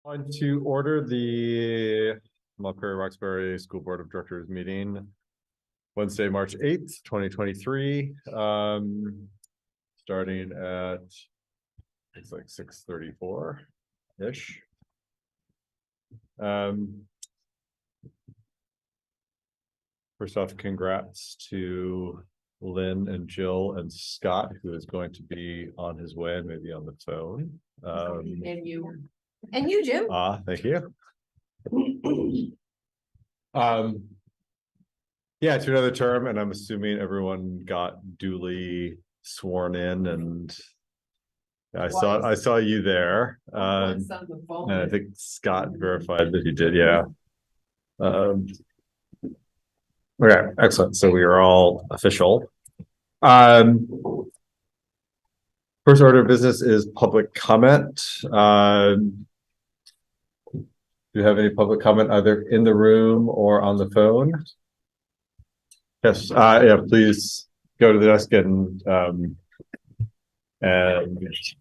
On to order the Montpelier-Roxbury School Board of Directors meeting Wednesday, March 8th, 2023. Starting at it's like 6:34-ish. First off, congrats to Lynn and Jill and Scott, who is going to be on his way and maybe on the phone. And you, Jim. Thank you. Yeah, to another term, and I'm assuming everyone got duly sworn in, and I saw you there. And I think Scott verified that he did, yeah. Okay, excellent. So we are all official. First order of business is public comment. Do you have any public comment either in the room or on the phone? Yes, yeah, please go to the desk and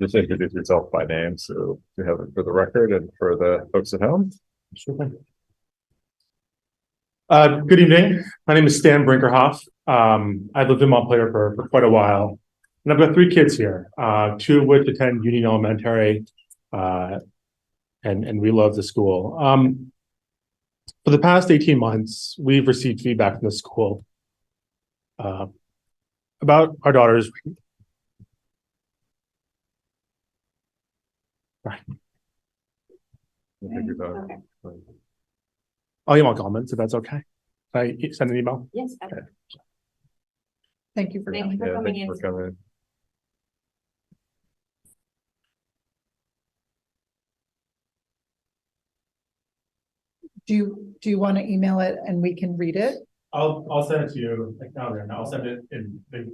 just introduce yourself by name so we have it for the record and for the folks at home. Sure thing. Good evening. My name is Stan Brinkerhoff. I've lived in Montpelier for quite a while, and I've got 3 kids here, 2 of which attend Union Elementary, and we love the school. For the past 18 months, we've received feedback from the school about our daughters. Right. Okay. I'll email comments if that's okay. Can I send an email? Yes. Okay. Thank you for coming. Thank you for coming. Do you want to email it and we can read it? I'll send it to you like now. I'll send it to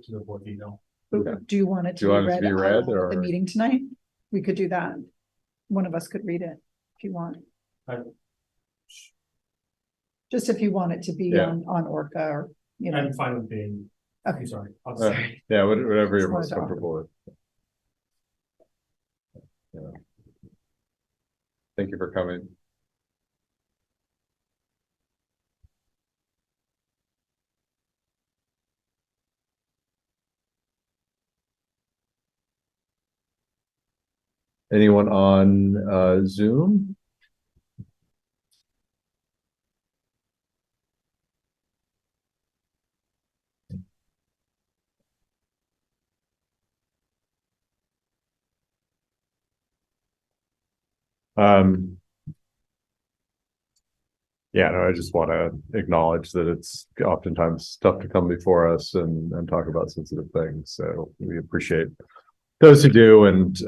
the board email. Okay. Do you want it to be read at or the meeting tonight? We could do that. One of us could read it if you want. Just if you want it to be on Orca or I'm fine with being. Okay. I'm sorry. Yeah, whatever you're most comfortable with. Yeah. Thank you for coming. Anyone on Zoom? Yeah, no, I just want to acknowledge that it's oftentimes tough to come before us and talk about sensitive things. So we appreciate those who do, and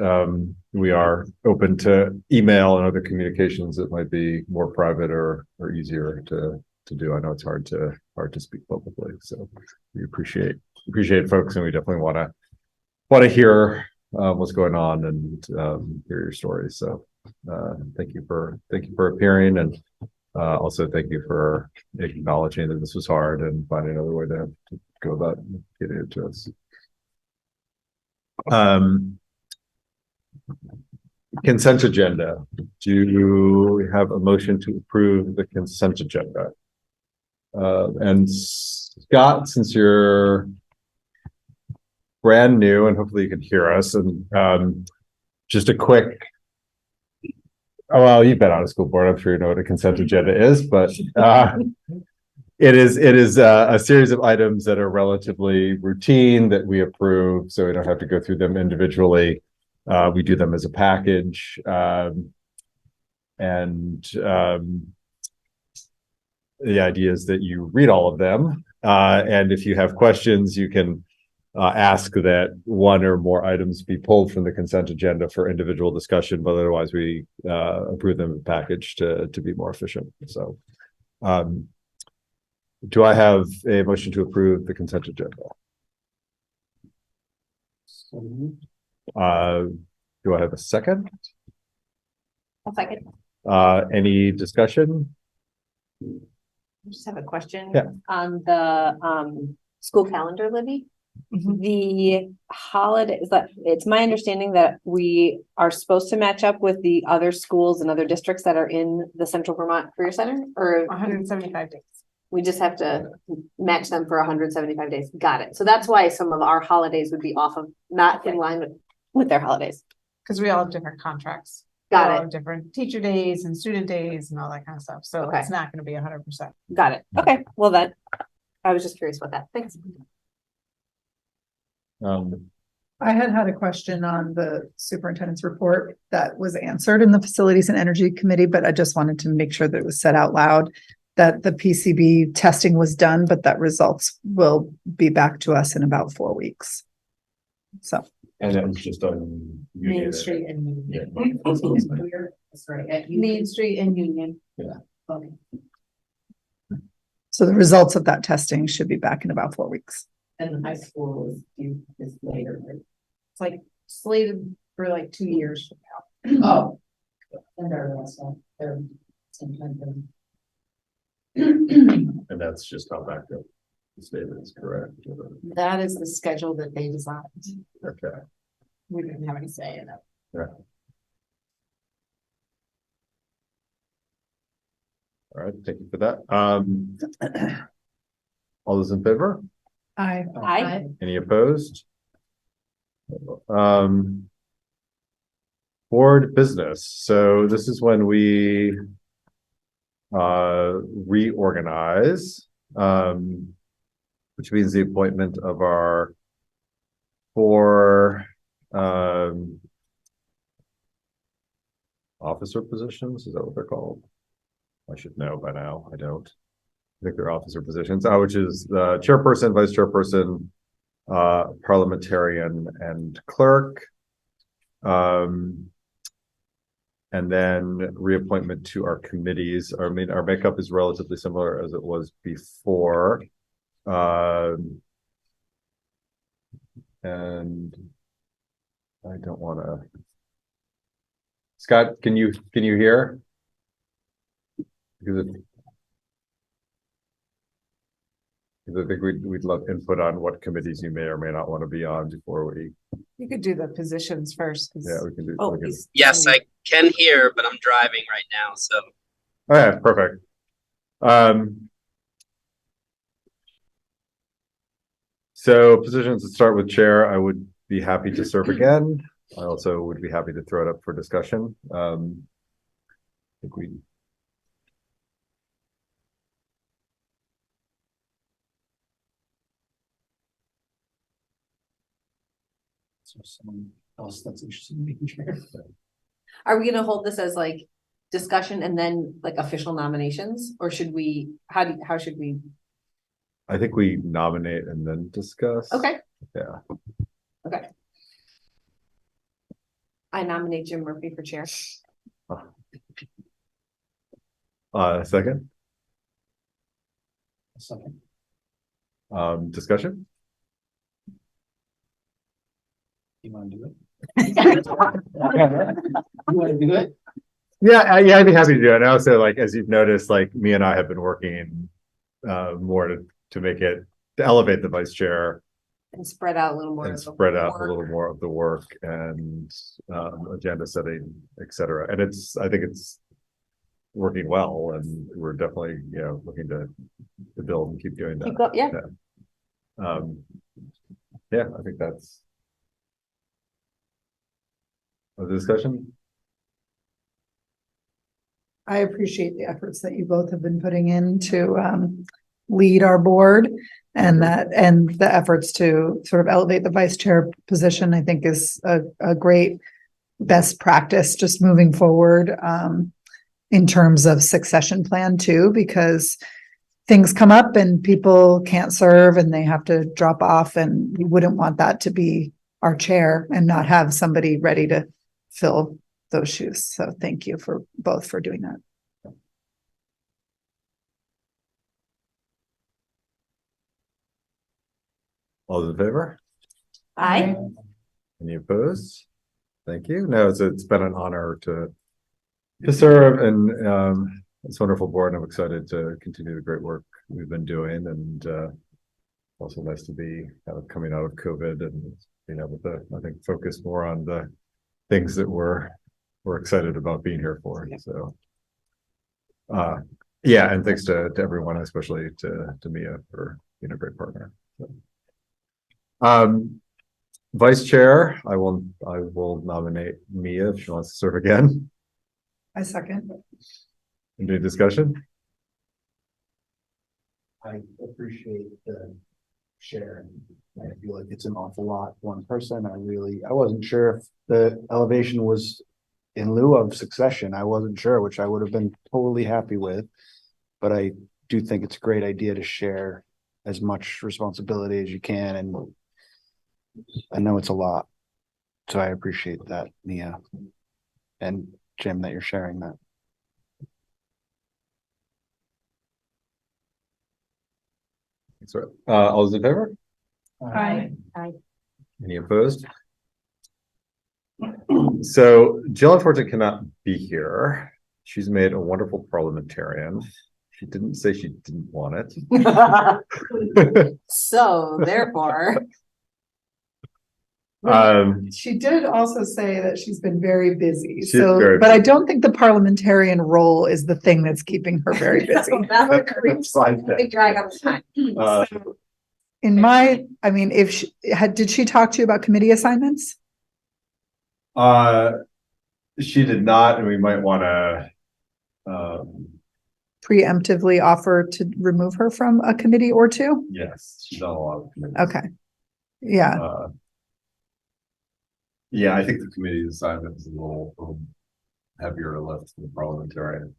we are open to email and other communications that might be more private or easier to do. I know it's hard to speak publicly, so we appreciate folks, and we definitely want to hear what's going on and hear your stories. So thank you for appearing, and also thank you for acknowledging that this was hard and finding another way to go about getting it to us. Consent agenda. Do we have a motion to approve the consent agenda? And Scott, since you're brand new and hopefully you can hear us, and just a quick, well, you've been on a school board, I'm sure you know what a consent agenda is, but it is a series of items that are relatively routine that we approve, so we don't have to go through them individually. We do them as a package, and the idea is that you read all of them, and if you have questions, you can ask that one or more items be pulled from the consent agenda for individual discussion, but otherwise we approve them as a package to be more efficient. So do I have a motion to approve the consent agenda? Do I have a second? I'll second. Any discussion? I just have a question. Yeah. On the school calendar, Libby. The holidays, that it's my understanding that we are supposed to match up with the other schools and other districts that are in the Central Vermont Career Center, or 175 days. we just have to match them for 175 days. Got it. So that's why some of our holidays would be off of, not in line with their holidays. Because we all have different contracts. Got We all it. have different teacher days and student days and all that kind of stuff. So Okay. it's not gonna be 100%. Got it. Okay, well then, I was just curious about that. Thanks. I had a question on the superintendent's report that was answered in the Facilities and Energy Committee, but I just wanted to make sure that it was said out loud that the PCB testing was done, but that results will be back to us in about 4 weeks. So, And that was just on. Main Street and Union. Yeah. That's right. Main Street and Union. Yeah. Okay. so the results of that testing should be back in about 4 weeks. And the high school is later. It's like slated for like 2 years from now. Oh. And they're also, they're sometimes. And that's just how back up the statement is correct. That is the schedule that they designed. Okay. We didn't have any say in it. All right, thank you for that. All those in favor? I, Any opposed? Board business. So this is when we reorganize, which means the appointment of our 4 officer positions. Is that what they're called? I should know by now. I don't. I think they're officer positions, which is the chairperson, vice chairperson, parliamentarian, and clerk. And then reappointment to our committees. I mean, our makeup is relatively similar as it was before. And I don't want to. Scott, can you hear? Because I think we'd love input on what committees you may or may not want to be on before we. You could do the positions first. 'Cause- Yeah, we can do. oh, we can- Yes, I can hear, but I'm driving right now, so. Okay, perfect. So positions to start with chair, I would be happy to serve again. I also would be happy to throw it up for discussion. I think we. So someone else that's interested in making chair. are we gonna hold this as like discussion and then like official nominations? Or should we, how should we? I think we nominate and then discuss. Okay. Yeah. Okay. I nominate Jim Murphy for chair. Second, Second. discussion. You want to do it? You want to do it? Yeah, I'd be happy to do it. And also, like, as you've noticed, like me and I have been working more to make it, to elevate the vice chair And spread out a little more. and of the spread out a work. little more of the work and agenda setting, et cetera. And I think it's working well, and we're definitely, looking to build and keep doing that. Keep go- yeah. Yeah, I think that's the discussion. I appreciate the efforts that you both have been putting in to lead our board, and the efforts to sort of elevate the vice chair position, I think is a great best practice just moving forward in terms of succession plan too, because things come up and people can't serve and they have to drop off, and we wouldn't want that to be our chair and not have somebody ready to fill those shoes. So thank you for both for doing that. All those in favor? I, Any opposed? Thank you. No, it's been an honor to serve, and it's a wonderful board. I'm excited to continue the great work we've been doing, and also nice to be kind of coming out of COVID and being able to, I think, focus more on the things that we're excited about being here for. So, yeah, and thanks to everyone, especially to Mia for being a great partner. So. Vice Chair, I will nominate Mia if she wants to serve again. I second. Any discussion? I appreciate the sharing. I feel like it's an awful lot, one person. I wasn't sure if the elevation was in lieu of succession. I wasn't sure, which I would have been totally happy with. But I do think it's a great idea to share as much responsibility as you can. And I know it's a lot. So I appreciate that, Mia and Jim, that you're sharing that. Thanks, all those in favor? Aye. Any opposed? So Jill unfortunately cannot be here. She's made a wonderful parliamentarian. She didn't say she didn't want it. So therefore. She did also say that she's been very busy. She's very But I busy. don't think the parliamentarian role is the thing that's keeping her very busy. That's fine. Big drag on the time. So, did she talk to you about committee assignments? She did not, and we might want to Preemptively offer to remove her from a committee or two? yes, she's on a lot of committees. Okay. Yeah. Yeah, I think the committee assignment is a little heavier to lift than the parliamentarian.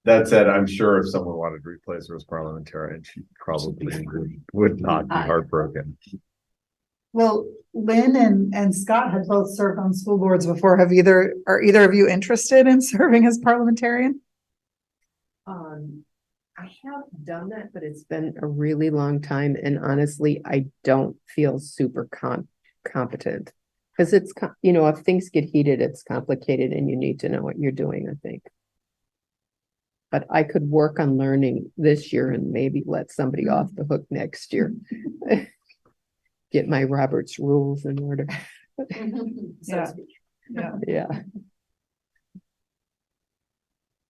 That said, I'm sure if someone wanted to replace her as parliamentarian, she probably would not be heartbroken. Well, Lynn and Scott had both served on school boards before. Are either of you interested in serving as parliamentarian? I have done that, but it's been a really long time, and honestly, I don't feel super competent. Because it's, if things get heated, it's complicated and you need to know what you're doing, I think. But I could work on learning this year and maybe let somebody off the hook next year. Get my Robert's rules in order. Yeah. Yeah.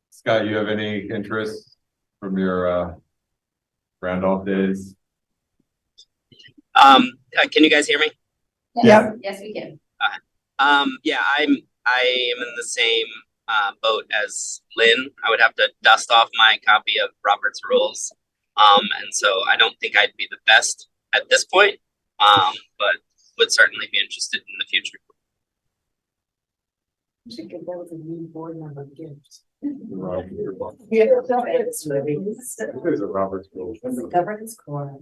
Scott, you have any interest from your Randolph days? Can you guys hear me? Yep. Yes, we can. Yeah, I am in the same boat as Lynn. I would have to dust off my copy of Robert's Rules. And so I don't think I'd be the best at this point, but would certainly be interested in the future. You should give that as a new board member gift. There's a Robert's Rules. Governance core.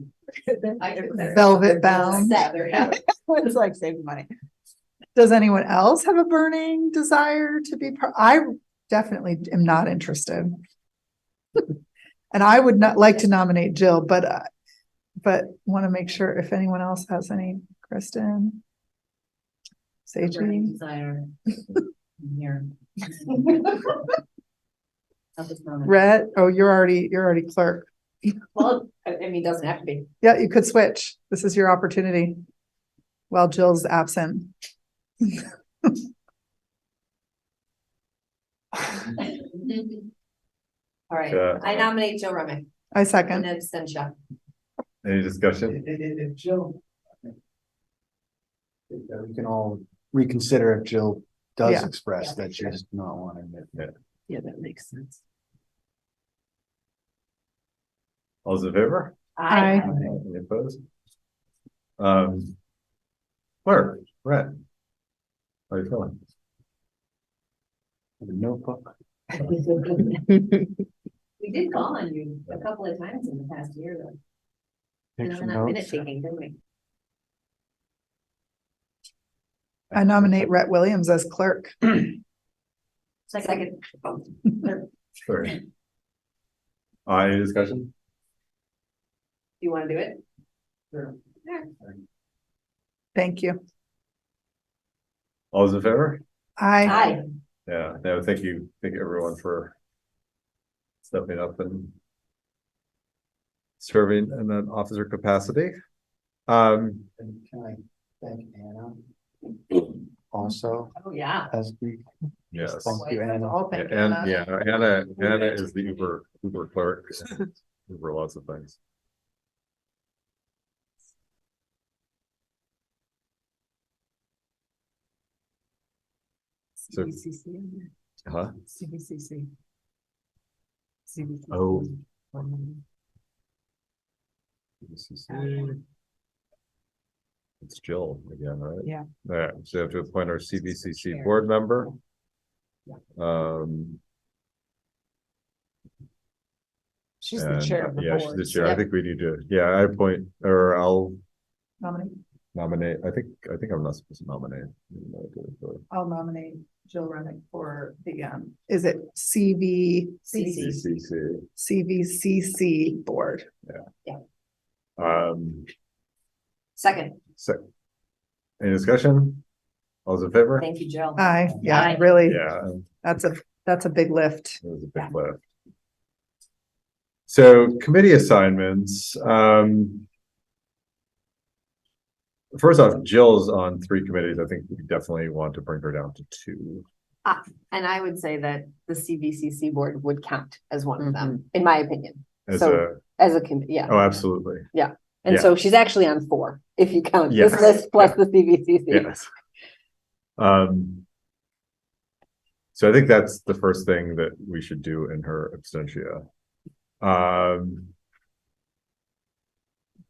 Velvet bound. It's like saving money. Does anyone else have a burning desire to be I definitely am not interested. And I would not like to nominate Jill, but want to make sure if anyone else has any. Kristen, Seiji. Desire. Here. Rhett, oh, you're already clerk. Well, I mean, it doesn't have to be. Yeah, you could switch. This is your opportunity. While Jill's absent. All right, Yeah. I nominate Jill Remick I and second. abstention. Any discussion? If Jill. We can all reconsider if Jill does Yeah. express that she does not want to admit. Yeah, that makes sense. All those in favor? Aye. Any opposed? Clerk, Brett. How are you feeling? With a notebook. We did call on you a couple of times in the past year, though. Take And some then that minute notes. taking, didn't we? I nominate Rhett Williams as clerk. Second. Sure. Any discussion? You want to do it? Sure. Yeah. Thank you. All those in favor? Aye. Yeah, no, thank you everyone for stepping up and serving in an officer capacity. And can I thank Anna also Oh, yeah. as we, Yes. thank you, Anna. All thank And Anna. yeah, Anna is the Uber clerk. Uber lots of things. So- CBCC. Huh? CBCC. Oh. It's Jill again, right? Yeah. Yeah, so you have to appoint our CVCC board member. She's and, the chair of the yeah, she's board. the chair. so- I think we need to, yeah, I appoint, or I'll Nominate. nominate. I think I'm not supposed to nominate. I'll nominate Jill Remick for the, is it CVCC, CVCC. CVCC board? Second, So, any discussion? All those in favor? thank you, Jill. Yeah, Aye. really, Yeah, that's a big lift. it was a big lift. So committee assignments, first off, Jill's on 3 committees. I think we definitely want to bring her down to 2. And I would say that the CVCC board would count as one of them, in my opinion. As So- As a committee, yeah. oh, absolutely. And yeah. so she's actually on 4, if you count this Yes. list plus the CVCC. Yes. So I think that's the first thing that we should do in her absentia.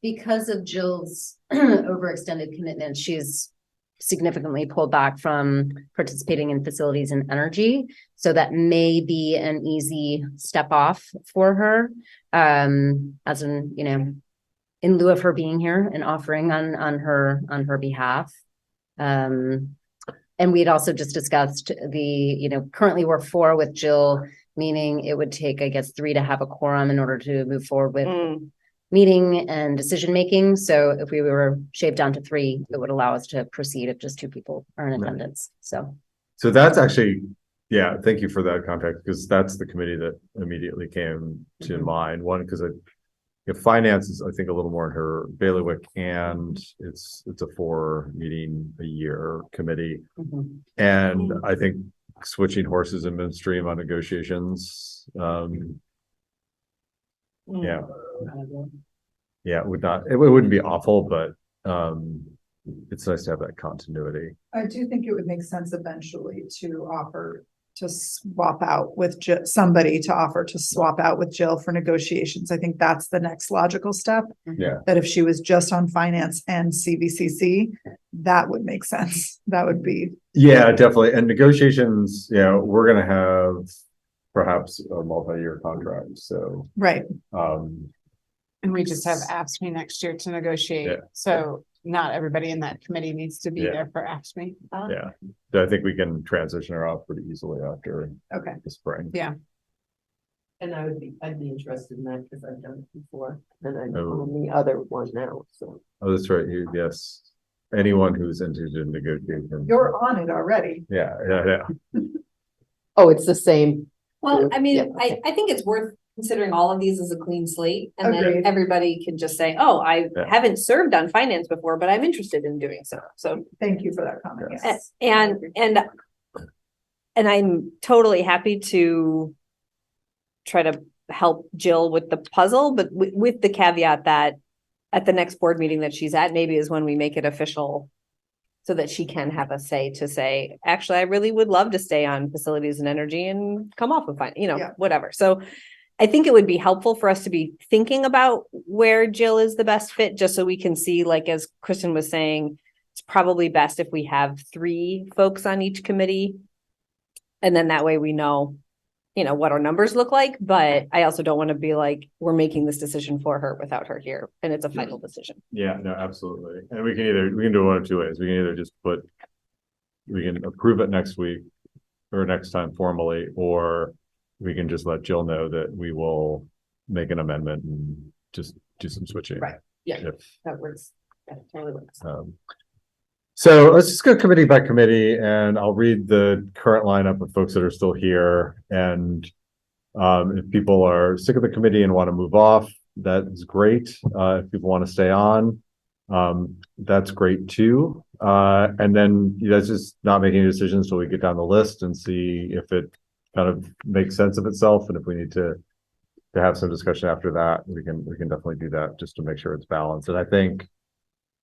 Because of Jill's overextended commitment, she's significantly pulled back from participating in facilities and energy. So that may be an easy step off for her. As in, in lieu of her being here and offering on her behalf. And we had also just discussed currently we're 4 with Jill, meaning it would take, I guess, 3 to have a quorum in order to move forward with meeting and decision making. So if we were shaved down to 3, it would allow us to proceed if just 2 people are in attendance. So that's actually, yeah, thank you for that context, because that's the committee that immediately came to mind. One, because if finance is, I think, a little more in her bailiwick, and it's a 4 meeting a year committee. And I think switching horses in midstream on negotiations, yeah, it wouldn't be awful, but it's nice to have that continuity. I do think it would make sense eventually to offer to swap out with somebody to offer to swap out with Jill for negotiations. I think that's the next logical step. Yeah. That if she was just on finance and CVCC, that would make sense. That would be. Yeah, definitely. And negotiations, we're going to have perhaps a multi-year contract. So, Right. And we just have AFSCME next year to negotiate. Yeah. So not everybody in that committee needs to be Yeah. there for AFSCME. yeah, so I think we can transition her off pretty easily after Okay. the spring. Yeah. And I'd be interested in that because I've done it before and I'm Oh. on the other one now, so. Oh, that's right. Yes. Anyone who's into negotiation. You're on it already. Yeah. Oh, it's the same. Well, I mean, Yeah. I think it's worth considering all of these as a clean slate, and then Agreed. everybody can just say, oh, I Yeah. haven't served on finance before, but I'm interested in doing so. So, Thank you for that comment. Yes. and I'm totally happy to try to help Jill with the puzzle, but with the caveat that at the next board meeting that she's at, maybe is when we make it official so that she can have a say to say, actually, I really would love to stay on facilities and energy and come off of Yeah. whatever. So I think it would be helpful for us to be thinking about where Jill is the best fit, just so we can see, like, as Kristen was saying, it's probably best if we have 3 folks on each committee. And then that way we know, what our numbers look like, but I also don't want to be like, we're making this decision for her without her here, and it's a final decision. Yeah, no, absolutely. And we can do one of 2 ways. We can either just we can approve it next week or next time formally, or we can just let Jill know that we will make an amendment and just do some switching. Right. Yeah. If, That works. That totally works. So let's just go committee by committee, and I'll read the current lineup of folks that are still here. And if people are sick of the committee and want to move off, that's great. If people want to stay on, that's great too. And then that's just not making decisions till we get down the list and see if it kind of makes sense of itself. And if we need to have some discussion after that, we can definitely do that just to make sure it's balanced. And I think,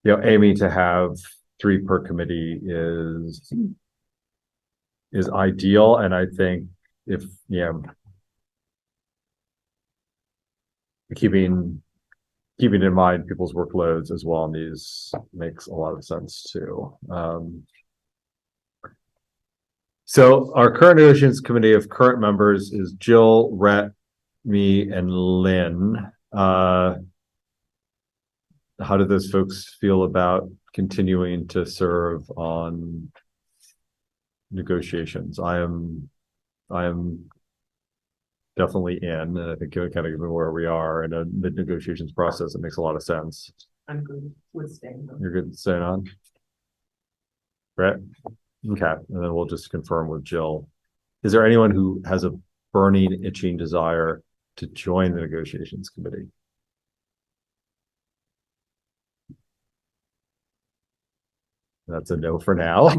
aiming to have 3 per committee is ideal. And I think if, keeping in mind people's workloads as well on these makes a lot of sense too. So our current negotiations committee of current members is Jill, Rhett, me, and Lynn. How do those folks feel about continuing to serve on negotiations? I am definitely in, and I think kind of given where we are in a mid-negotiations process, it makes a lot of sense. I'm good with staying. You're good staying on? Brett? Okay, and then we'll just confirm with Jill. Is there anyone who has a burning, itching desire to join the negotiations committee? That's a no for now.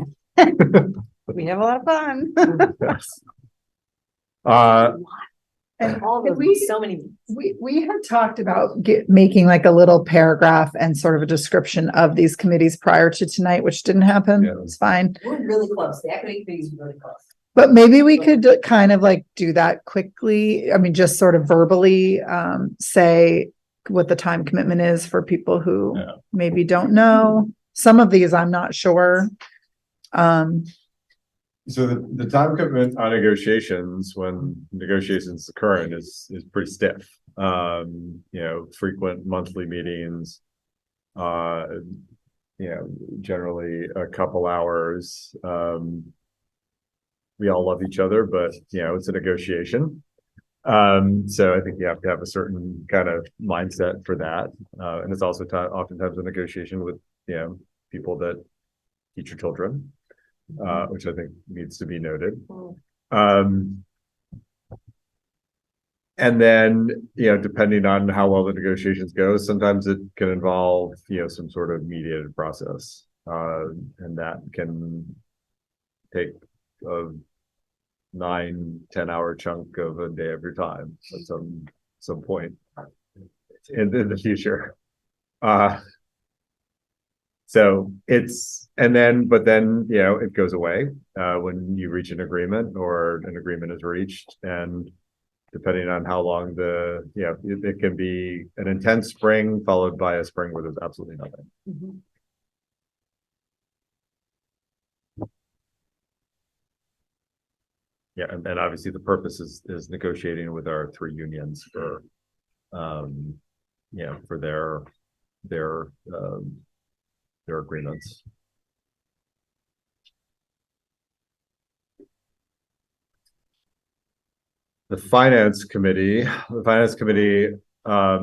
We have a lot of fun. Yes. And So many. we had talked about making like a little paragraph and sort of a description of these committees prior to tonight, which didn't happen. Yeah. It's fine. We're really close. The equity committee is really close. But maybe we could kind of like do that quickly. I mean, just sort of verbally say what the time commitment is for people who maybe don't know. Some of these I'm not sure. So the time commitment on negotiations when negotiations occurring is pretty stiff. Frequent monthly meetings, generally a couple hours. We all love each other, but it's a negotiation. So I think you have to have a certain kind of mindset for that. And it's also oftentimes a negotiation with, people that teach your children. Which I think needs to be noted. And then, depending on how well the negotiations go, sometimes it can involve, some sort of mediated process. And that can take a 9-10 hour chunk of a day of your time at some point in the future. So but then, it goes away when you reach an agreement or an agreement is reached. And depending on how long it can be an intense spring followed by a spring where there's absolutely nothing. Mm-hmm. Yeah, and obviously the purpose is negotiating with our 3 unions for, for their agreements. The finance committee was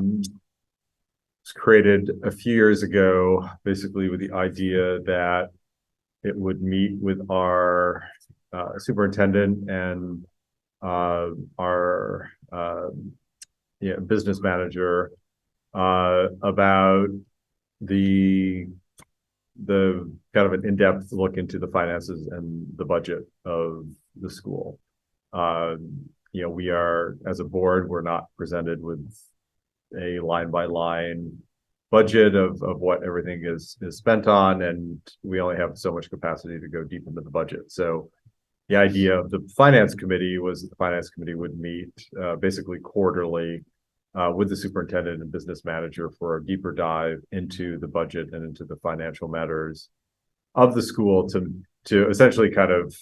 created a few years ago, basically with the idea that it would meet with our superintendent and our business manager about the kind of an in-depth look into the finances and the budget of the school. We are, as a board, we're not presented with a line-by-line budget of what everything is spent on, and we only have so much capacity to go deep into the budget. So the idea of the finance committee was that the finance committee would meet basically quarterly with the superintendent and business manager for a deeper dive into the budget and into the financial matters of the school to essentially kind of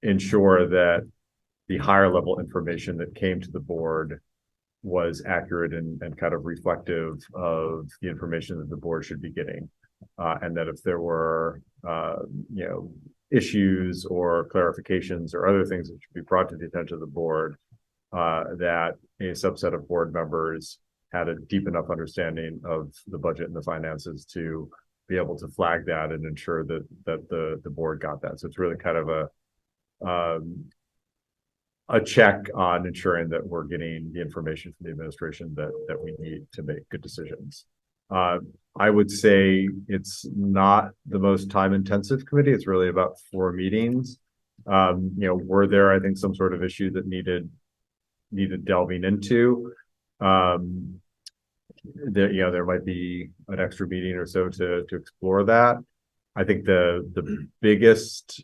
ensure that the higher level information that came to the board was accurate and kind of reflective of the information that the board should be getting. And that if there were, issues or clarifications or other things that should be brought to the attention of the board, that a subset of board members had a deep enough understanding of the budget and the finances to be able to flag that and ensure that the board got that. So it's really kind of a check on ensuring that we're getting the information from the administration that we need to make good decisions. I would say it's not the most time intensive committee. It's really about 4 meetings. Were there, I think, some sort of issue that needed delving into. There might be an extra meeting or so to explore that. I think the biggest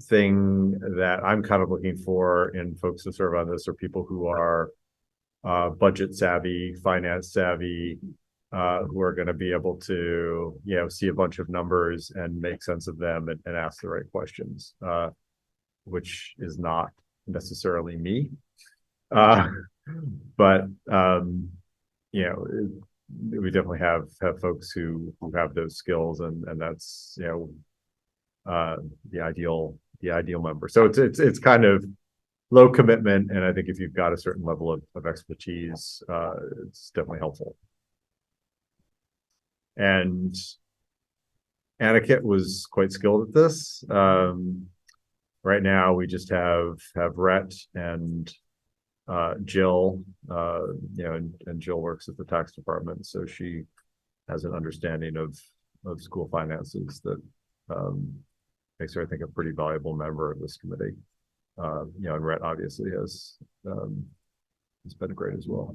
thing that I'm kind of looking for in folks to serve on this are people who are budget savvy, finance savvy, who are going to be able to, see a bunch of numbers and make sense of them and ask the right questions, which is not necessarily me. But we definitely have folks who have those skills, and that's the ideal member. So it's kind of low commitment, and I think if you've got a certain level of expertise, it's definitely helpful. And Aniket was quite skilled at this. Right now we just have Rhett and Jill, and Jill works at the tax department, so she has an understanding of school finances that makes her, I think, a pretty valuable member of this committee. And Rhett obviously has been great as well.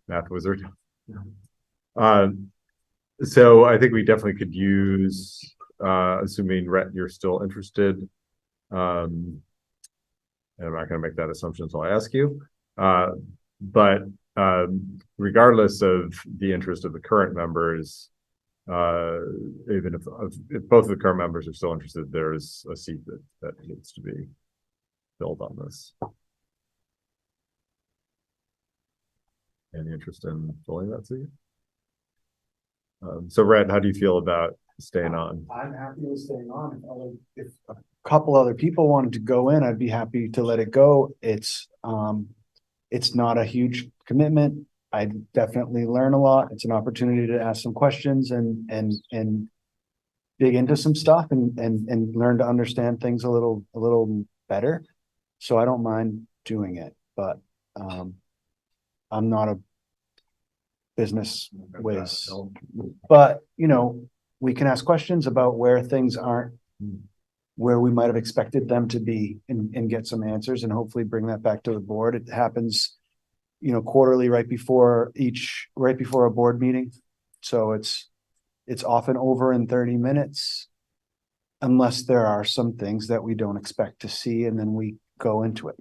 Math wizard. So I think we definitely could use, assuming Rhett, you're still interested. And I'm not going to make that assumption until I ask you. But regardless of the interest of the current members, even if both of the current members are still interested, there's a seat that needs to be filled on this. Any interest in filling that seat? So Rhett, how do you feel about staying on? I'm happy with staying on. If a couple other people wanted to go in, I'd be happy to let it go. It's not a huge commitment. I definitely learn a lot. It's an opportunity to ask some questions and dig into some stuff and learn to understand things a little better. So I don't mind doing it, but I'm not a business whiz. But we can ask questions about where things aren't where we might have expected them to be and get some answers and hopefully bring that back to the board. It happens, quarterly right before a board meeting. So it's often over in 30 minutes unless there are some things that we don't expect to see, and then we go into it.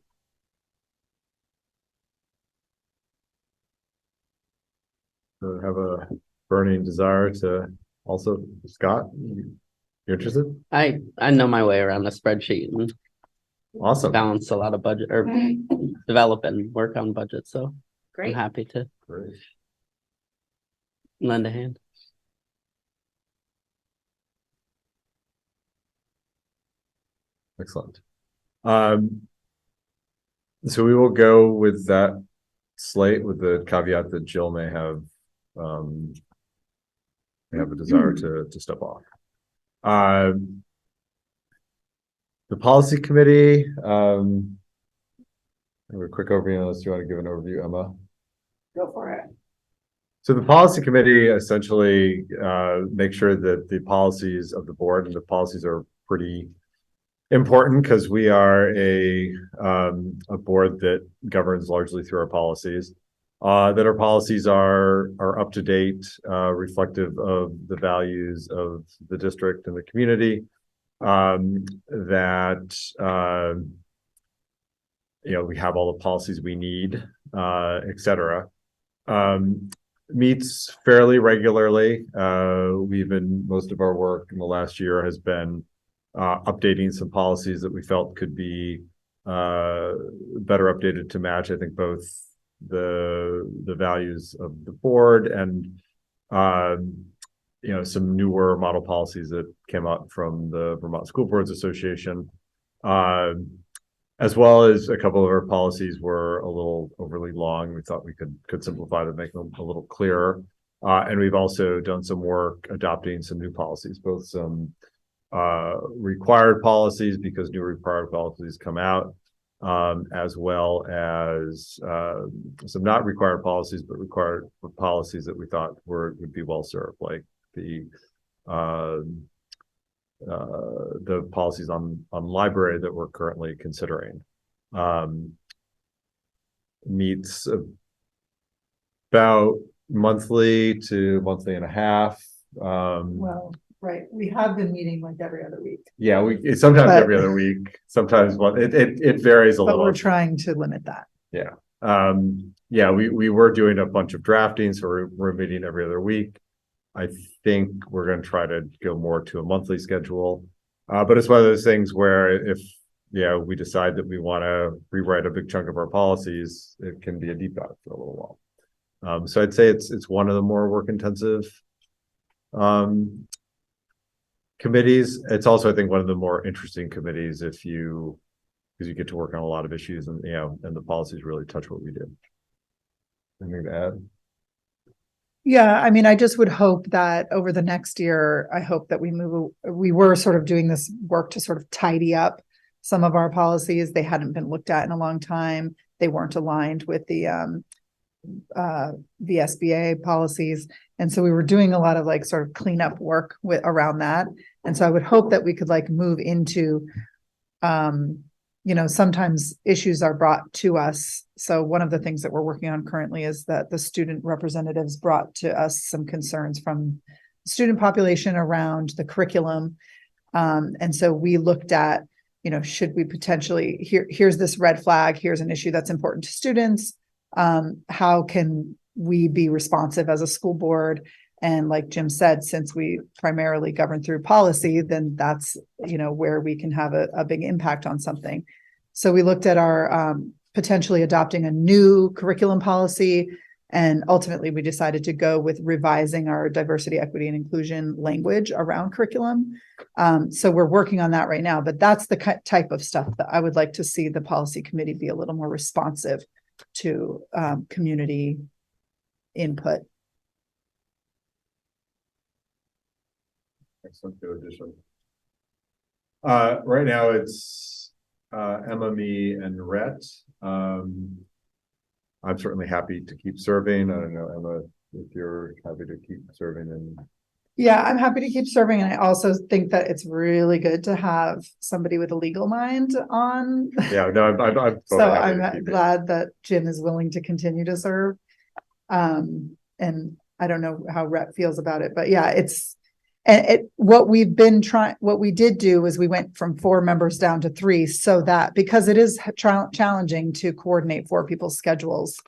So have a burning desire to also, Scott, you're interested? I know my way around a spreadsheet and Awesome. balance a lot of budget or develop and work on budget. So I'm Great. happy to Great. lend a hand. Excellent. So we will go with that slate with the caveat that Jill may have a desire to step off. The policy committee, a quick overview. Unless you want to give an overview, Emma. Go for it. So the policy committee essentially makes sure that the policies of the board, and the policies are pretty important because we are a board that governs largely through our policies, that our policies are up to date, reflective of the values of the district and the community, that we have all the policies we need, etc. Meets fairly regularly. Most of our work in the last year has been updating some policies that we felt could be better updated to match, I think, both the values of the board and some newer model policies that came out from the Vermont School Boards Association, as well as a couple of our policies were a little overly long. We thought we could simplify them, make them a little clearer. And we've also done some work adopting some new policies, both some required policies because new required policies come out, as well as some not required policies, but required policies that we thought would be well served, like the policies on library that we're currently considering. Meets about monthly to monthly and a half. Well, right, we have been meeting like every other week, Yeah, sometimes But- every other week, sometimes one, it varies a but we're little. trying to limit that. Yeah, we were doing a bunch of drafting, so we're meeting every other week. I think we're gonna try to go more to a monthly schedule. But it's one of those things where if, we decide that we want to rewrite a big chunk of our policies, it can be a deep dive for a little while. So I'd say it's one of the more work intensive committees. It's also, I think, one of the more interesting committees because you get to work on a lot of issues and, and the policies really touch what we do. Anything to add? Yeah, I mean, I just would hope that over the next year, I hope that we were sort of doing this work to sort of tidy up some of our policies. They hadn't been looked at in a long time. They weren't aligned with the SBA policies. And so we were doing a lot of like sort of cleanup work around that. And so I would hope that we could like move into, sometimes issues are brought to us. So one of the things that we're working on currently is that the student representatives brought to us some concerns from the student population around the curriculum. And so we looked at, should we potentially, here's this red flag, here's an issue that's important to students. How can we be responsive as a school board? And like Jim said, since we primarily govern through policy, then that's, where we can have a big impact on something. So we looked at our potentially adopting a new curriculum policy, and ultimately we decided to go with revising our diversity, equity, and inclusion language around curriculum. So we're working on that right now, but that's the type of stuff that I would like to see the policy committee be a little more responsive to community input. Excellent, good addition. Right now it's Emma, me, and Rhett. I'm certainly happy to keep serving. I don't know, Emma, if you're happy to keep serving. And Yeah, I'm happy to keep serving. And I also think that it's really good to have somebody with a legal mind on. Yeah, no, I'm So totally happy to I'm keep it. glad that Jim is willing to continue to serve. And I don't know how Rhett feels about it, but yeah, what we did do was we went from 4 members down to 3, so that because it is challenging to coordinate 4 people's schedules.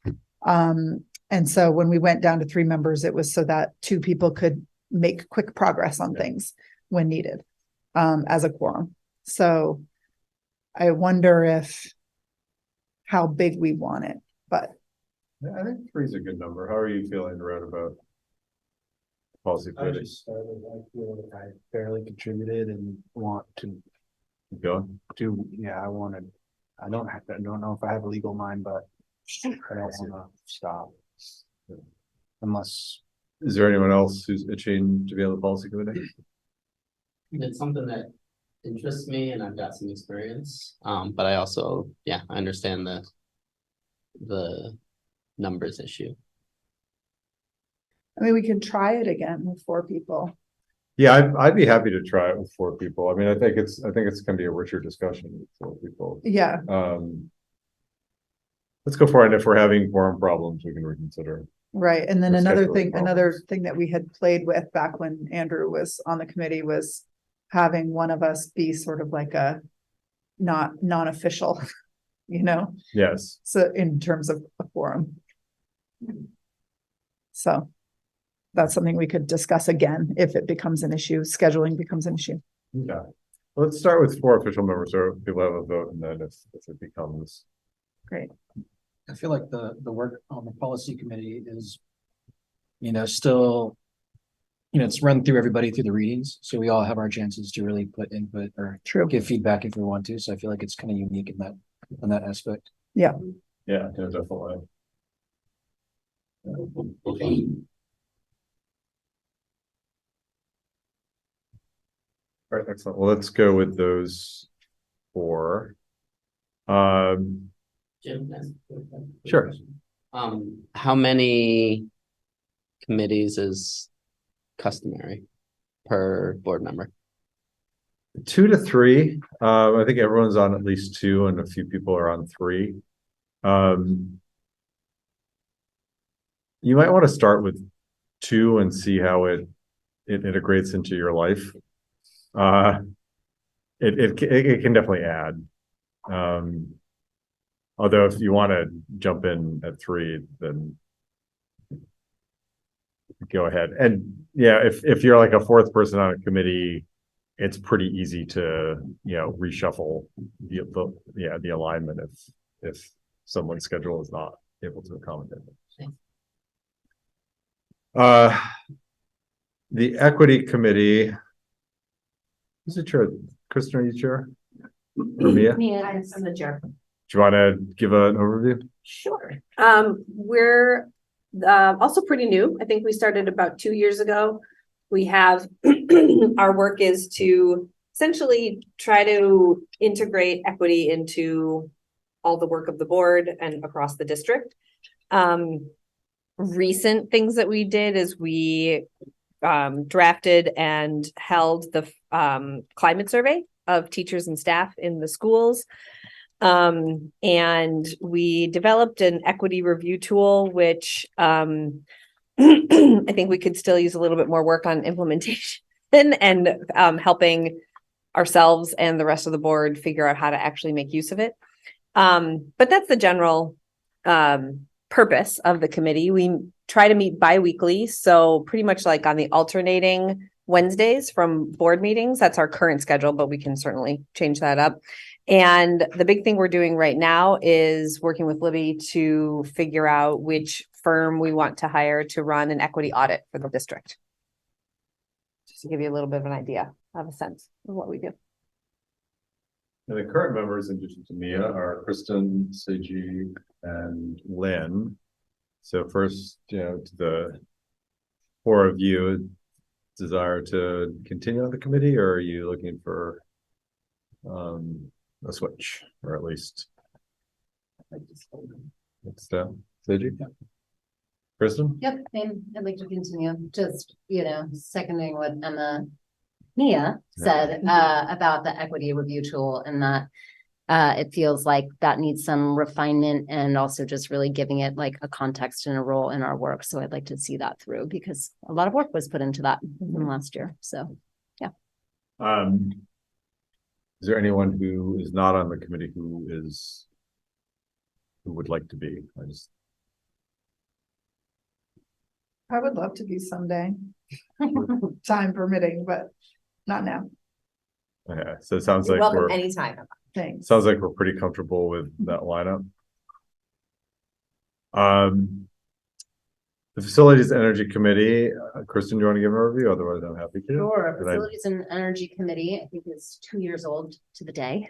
And so when we went down to 3 members, it was so that 2 people could make quick progress on things when needed, as a quorum. So I wonder how big we want it, but. Yeah, I think 3 is a good number. How are you feeling, Rhett, about policy I committee? just started, I feel like I barely contributed and want to Keep going? I don't know if I have a legal mind, but I don't wanna stop. Unless, Is there anyone else who's itching to be on the policy committee? It's something that interests me and I've got some experience. But I also, I understand the numbers issue. I mean, we can try it again with 4 people. Yeah, I'd be happy to try it with 4 people. I mean, I think it's gonna be a richer discussion with 4 people. Yeah, Let's go for it. If we're having quorum problems, we can reconsider. right. And then Or another scheduling thing that we had played with back when Andrew was on the committee was having one of us be sort of like a non-official, Yes. so in terms of a quorum. So that's something we could discuss again if it becomes an issue, scheduling becomes an issue. Okay. Let's start with 4 official members, so people have a vote, and then if it becomes. Great. I feel like the work on the policy committee is, still, it's run through everybody through the readings. So we all have our chances to really put input or True. give feedback if we want to. So I feel like it's kind of unique in that aspect. Yeah, definitely. All right, excellent. Well, let's go with those four. Jim, can I ask a quick Sure. question? How many committees is customary per board member? 2 to 3. I think everyone's on at least 2 and a few people are on 3. You might want to start with 2 and see how it integrates into your life. It can definitely add. Although if you want to jump in at 3, then go ahead. And yeah, if you're like a 4th person on a committee, it's pretty easy to, reshuffle the alignment if someone's schedule is not able to accommodate it. The equity committee. Who's the chair? Kristen, are you chair? Or Mia? I'm the chair. Do you want to give an overview? Sure. We're also pretty new. I think we started about 2 years ago. We have our work is to essentially try to integrate equity into all the work of the board and across the district. Recent things that we did is we drafted and held the climate survey of teachers and staff in the schools. And we developed an equity review tool, which I think we could still use a little bit more work on implementation and helping ourselves and the rest of the board figure out how to actually make use of it. But that's the general purpose of the committee. We try to meet bi-weekly, so pretty much like on the alternating Wednesdays from board meetings. That's our current schedule, but we can certainly change that up. And the big thing we're doing right now is working with Libby to figure out which firm we want to hire to run an equity audit for the district. Just to give you a little bit of an idea of a sense of what we do. And the current members, in addition to Mia, are Kristen, Seiji, and Lynn. So first, to the 4 of you, desire to continue on the committee, or are you looking for a switch, or at least Seiji? Kristen? Yep, I'd like to continue, just, seconding what Mia said about the equity review tool, and that it feels like that needs some refinement, and also just really giving it like a context and a role in our work. So I'd like to see that through, because a lot of work was put into that from last year. So, yeah. Is there anyone who is not on the committee who would like to be? I would love to be someday, time permitting, but not now. Yeah, so it sounds like welcome anytime. Thanks. Sounds like we're pretty comfortable with that lineup. The Facilities Energy Committee, Kristen, do you want to give an overview? Otherwise, I'm happy to. Sure. Facilities and Energy Committee, I think, is 2 years old to the day.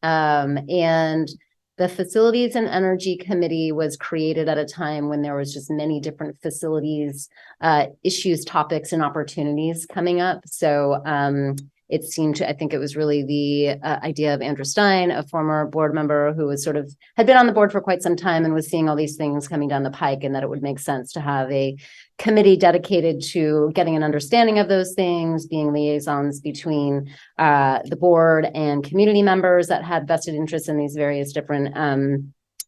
And the Facilities and Energy Committee was created at a time when there was just many different facilities, issues, topics, and opportunities coming up. So it seemed to, I think it was really the idea of Andrew Stein, a former board member who was had been on the board for quite some time and was seeing all these things coming down the pike, and that it would make sense to have a committee dedicated to getting an understanding of those things, being liaisons between the board and community members that had vested interest in these various different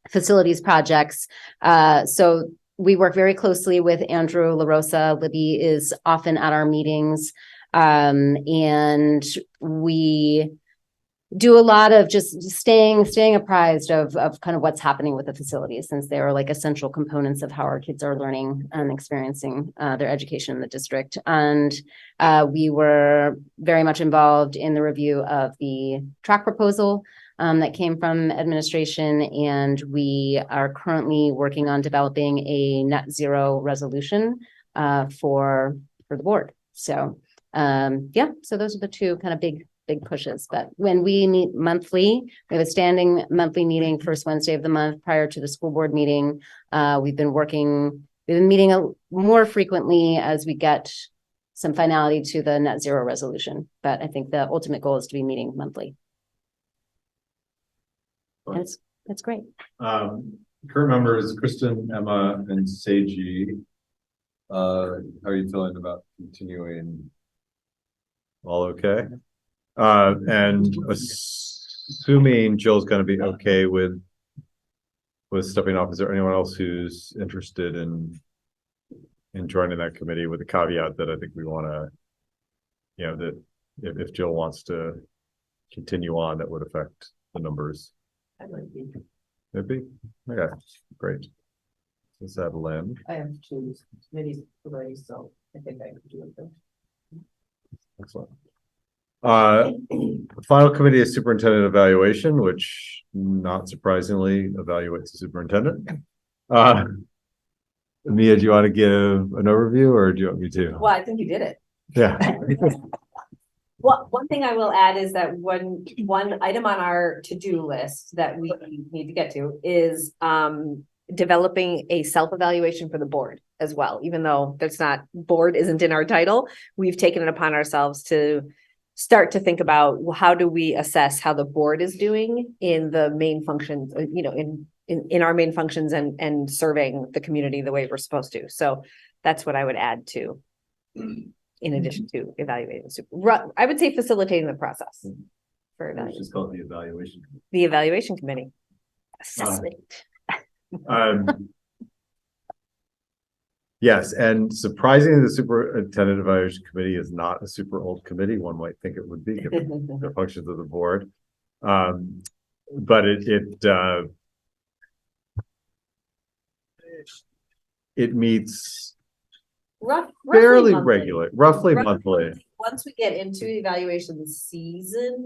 facilities projects. So we work very closely with Andrew LaRosa. Libby is often at our meetings. And we do a lot of just staying apprised of kind of what's happening with the facilities, since they are like essential components of how our kids are learning and experiencing their education in the district. And we were very much involved in the review of the track proposal that came from administration, and we are currently working on developing a net zero resolution for the board. So so those are the 2 kind of big pushes. But when we meet monthly, we have a standing monthly meeting first Wednesday of the month prior to the school board meeting. We've been meeting more frequently as we get some finality to the net zero resolution. But I think the ultimate goal is to be meeting monthly. And it's great. Current members, Kristen, Emma, and Seiji. How are you feeling about continuing? All okay? And assuming Jill's gonna be okay with stepping off, is there anyone else who's interested in joining that committee, with the caveat that I think we wanna, that if Jill wants to continue on, that would affect the numbers. I'd like to. It'd be, okay, great. Let's add Lynn. I have two committees already, so I think I could do it. Excellent. The final committee is superintendent evaluation, which not surprisingly evaluates the superintendent. Mia, do you want to give an overview, or do you want me to? Well, I think you did it. Yeah. Well, one thing I will add is that one item on our to-do list that we need to get to is developing a self-evaluation for the board as well. Even though board isn't in our title, we've taken it upon ourselves to start to think about, well, how do we assess how the board is doing in the main functions, in our main functions and serving the community the way we're supposed to. So that's what I would add to, in addition to evaluating I would say facilitating the process for evaluation. It's just called the evaluation. The evaluation committee. Assessment. Yes, and surprisingly, the superintendent evaluation committee is not a super old committee. One might think it would be, given the functions of the board. But it meets fairly regular, roughly monthly. Once we get into evaluation season,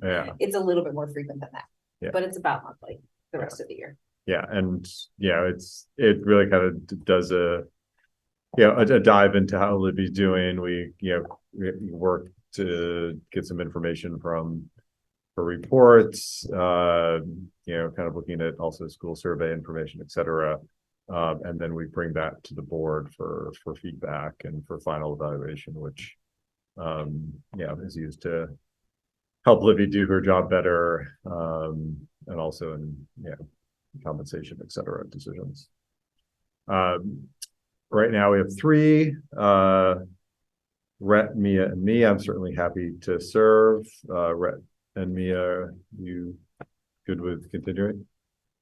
Yeah, it's a little bit more frequent than that. Yeah. But it's about monthly the rest of the year. yeah, and it really kind of does a dive into how Libby's doing. We work to get some information from her reports, kind of looking at also school survey information, et cetera. And then we bring that to the board for feedback and for final evaluation, which is used to help Libby do her job better, and also in compensation, et cetera, decisions. Right now we have 3, Rhett, Mia, and me. I'm certainly happy to serve. Rhett and Mia, you good with continuing?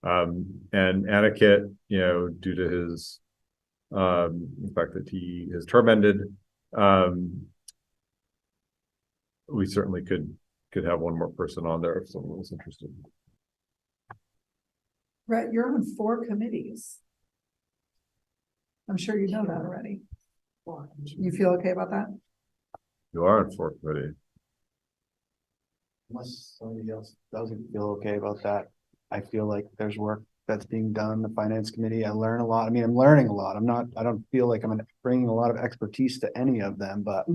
And Aniket, due to his the fact that his term ended, we certainly could have one more person on there if someone was interested. Rhett, you're on 4 committees. I'm sure you know that already. You feel okay about that? You are on 4 committee. Unless somebody else doesn't feel okay about that, I feel like there's work that's being done. The finance committee, I learn a lot. I mean, I'm learning a lot. I don't feel like I'm bringing a lot of expertise to any of them, but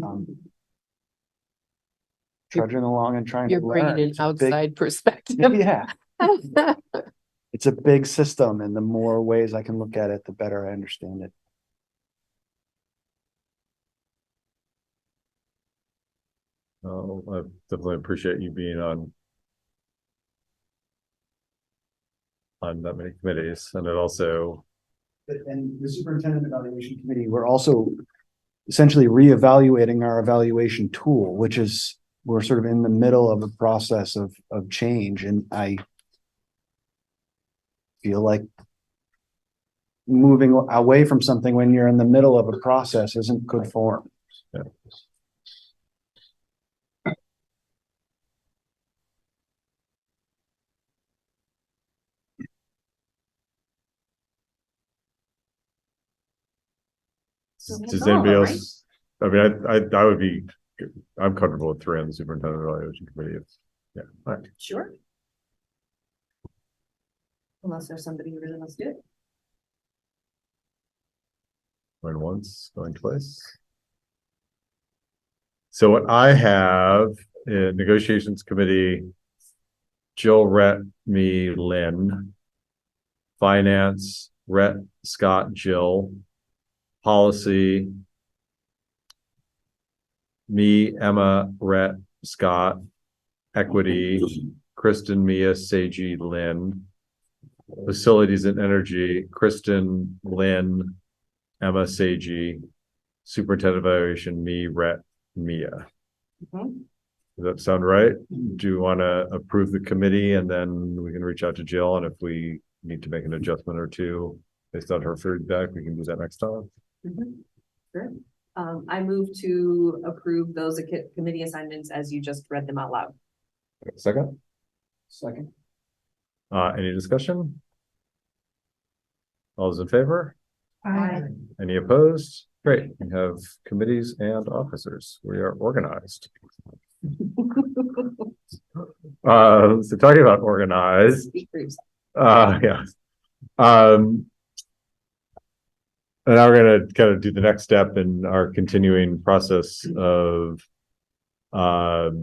trudging along and trying to learn. You're bringing an outside perspective. Yeah. It's a big system, and the more ways I can look at it, the better I understand it. Oh, I definitely appreciate you being on that many committees, and it also. And the superintendent evaluation committee, we're also essentially reevaluating our evaluation tool, which is we're sort of in the middle of a process of change, and I feel like moving away from something when you're in the middle of a process isn't good form. Yeah. Does anybody else? I mean, I would be. I'm comfortable with 3 on the superintendent evaluation committee. Yeah. All right. Sure. Unless there's somebody who really wants to do it. Going once, going twice. So what I have in negotiations committee, Jill, Rhett, me, Lynn. Finance, Rhett, Scott, Jill. Policy, me, Emma, Rhett, Scott, Equity, Kristen, Mia, Seiji, Lynn. Facilities and Energy, Kristen, Lynn, Emma, Seiji. Superintendent Evaluation, me, Rhett, Mia. Mhm. Does that sound right? Do you want to approve the committee and then we can reach out to Jill, and if we need to make an adjustment or two based on her feedback, we can do that next time. Sure. I move to approve those committee assignments as you just read them out loud. Second, Second. any discussion? All those in favor? Aye. Any opposed? Great, we have committees and officers. We are organized. So talking about organized, yeah. And now we're gonna kind of do the next step in our continuing process of our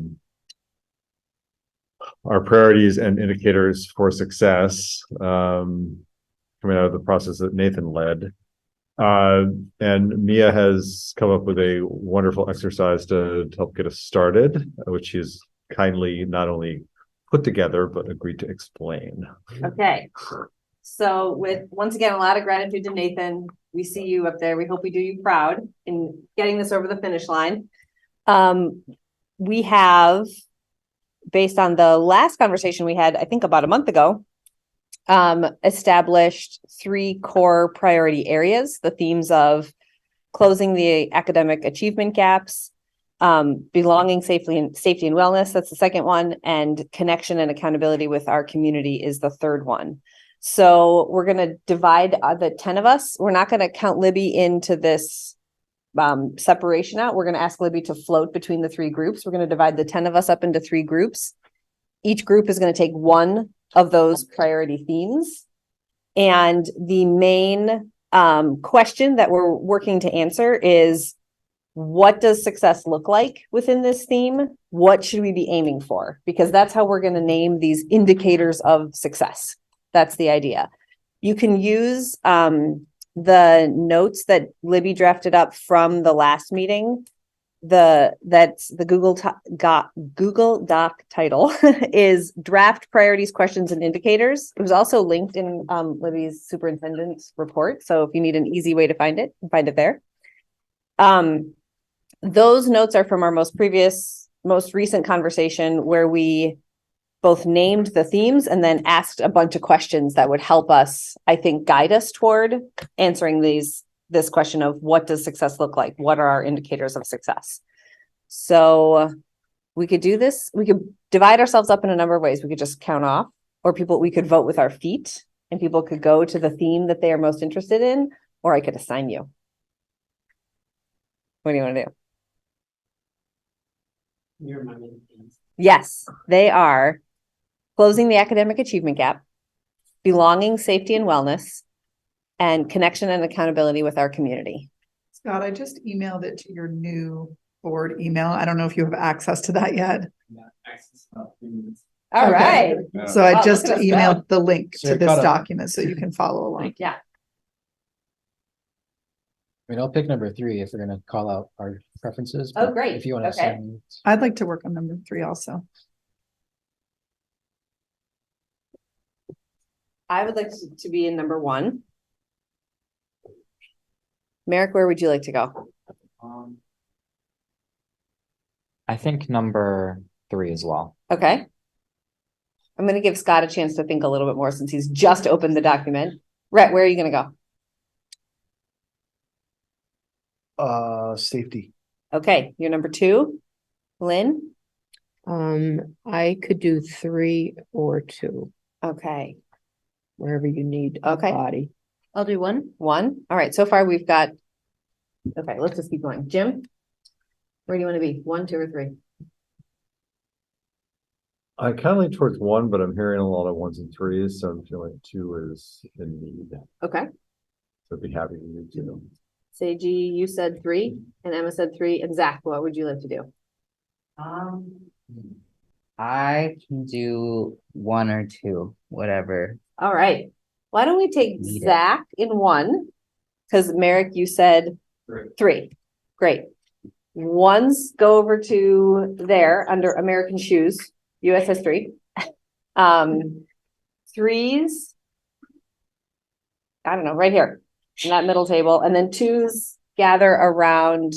priorities and indicators for success, coming out of the process that Nathan led. And Mia has come up with a wonderful exercise to help get us started, which she's kindly not only put together, but agreed to explain. Okay. So with, once again, a lot of gratitude to Nathan. We see you up there. We hope we do you proud in getting this over the finish line. We have, based on the last conversation we had, I think about a month ago, established 3 core priority areas, the themes of closing the academic achievement gaps, belonging safely and safety and wellness. That's the second one. And connection and accountability with our community is the third one. So we're going to divide the 10 of us. We're not going to count Libby into this separation out. We're going to ask Libby to float between the 3 groups. We're going to divide the 10 of us up into 3 groups. Each group is going to take one of those priority themes. And the main question that we're working to answer is, what does success look like within this theme? What should we be aiming for? Because that's how we're going to name these indicators of success. That's the idea. You can use the notes that Libby drafted up from the last meeting. That's the Google Doc title is Draft Priorities, Questions, and Indicators. It was also linked in Libby's superintendent's report. So if you need an easy way to find it there. Those notes are from our most recent conversation where we both named the themes and then asked a bunch of questions that would help us, I think, guide us toward answering this question of what does success look like? What are our indicators of success? So we could do this. We could divide ourselves up in a number of ways. We could just count off, or we could vote with our feet and people could go to the theme that they are most interested in, or I could assign you. What do you want to do? You're my main things. Yes, they are closing the academic achievement gap, belonging, safety, and wellness, and connection and accountability with our community. Scott, I just emailed it to your new board email. I don't know if you have access to that yet. All Okay. right. So I Wow, just look at us emailed go. the link So to you're this caught up. document so you can follow along. Yeah. I mean, I'll pick number 3 if we're gonna call out our preferences. Oh, but great. If you want to Okay. assign me. I'd like to work on number 3 also. I would like to be in number 1. Merrick, where would you like to go? I think number 3 as well. Okay. I'm going to give Scott a chance to think a little bit more since he's just opened the document. Rhett, where are you going to go? Safety. Okay. You're number 2. Lynn? I could do 3 or 2, Okay. wherever you need a Okay. body. I'll do 1. 1. All right. So far we've got, okay, let's just keep going. Jim, where do you want to be? 1, 2, or 3? I kind of lean towards 1, but I'm hearing a lot of 1s and 3s, so I'm feeling 2 is in need. Okay. So I'd be happy to do 2. Seiji, you said 3 and Emma said 3. And Zach, what would you like to do? I can do 1 or 2, whatever. All right. Why don't we take Need it. Zach in 1? Because Merrick, you said 3. Great. Ones go over to there under American shoes, US history. Threes, I don't know, right here in that middle table, and then twos gather around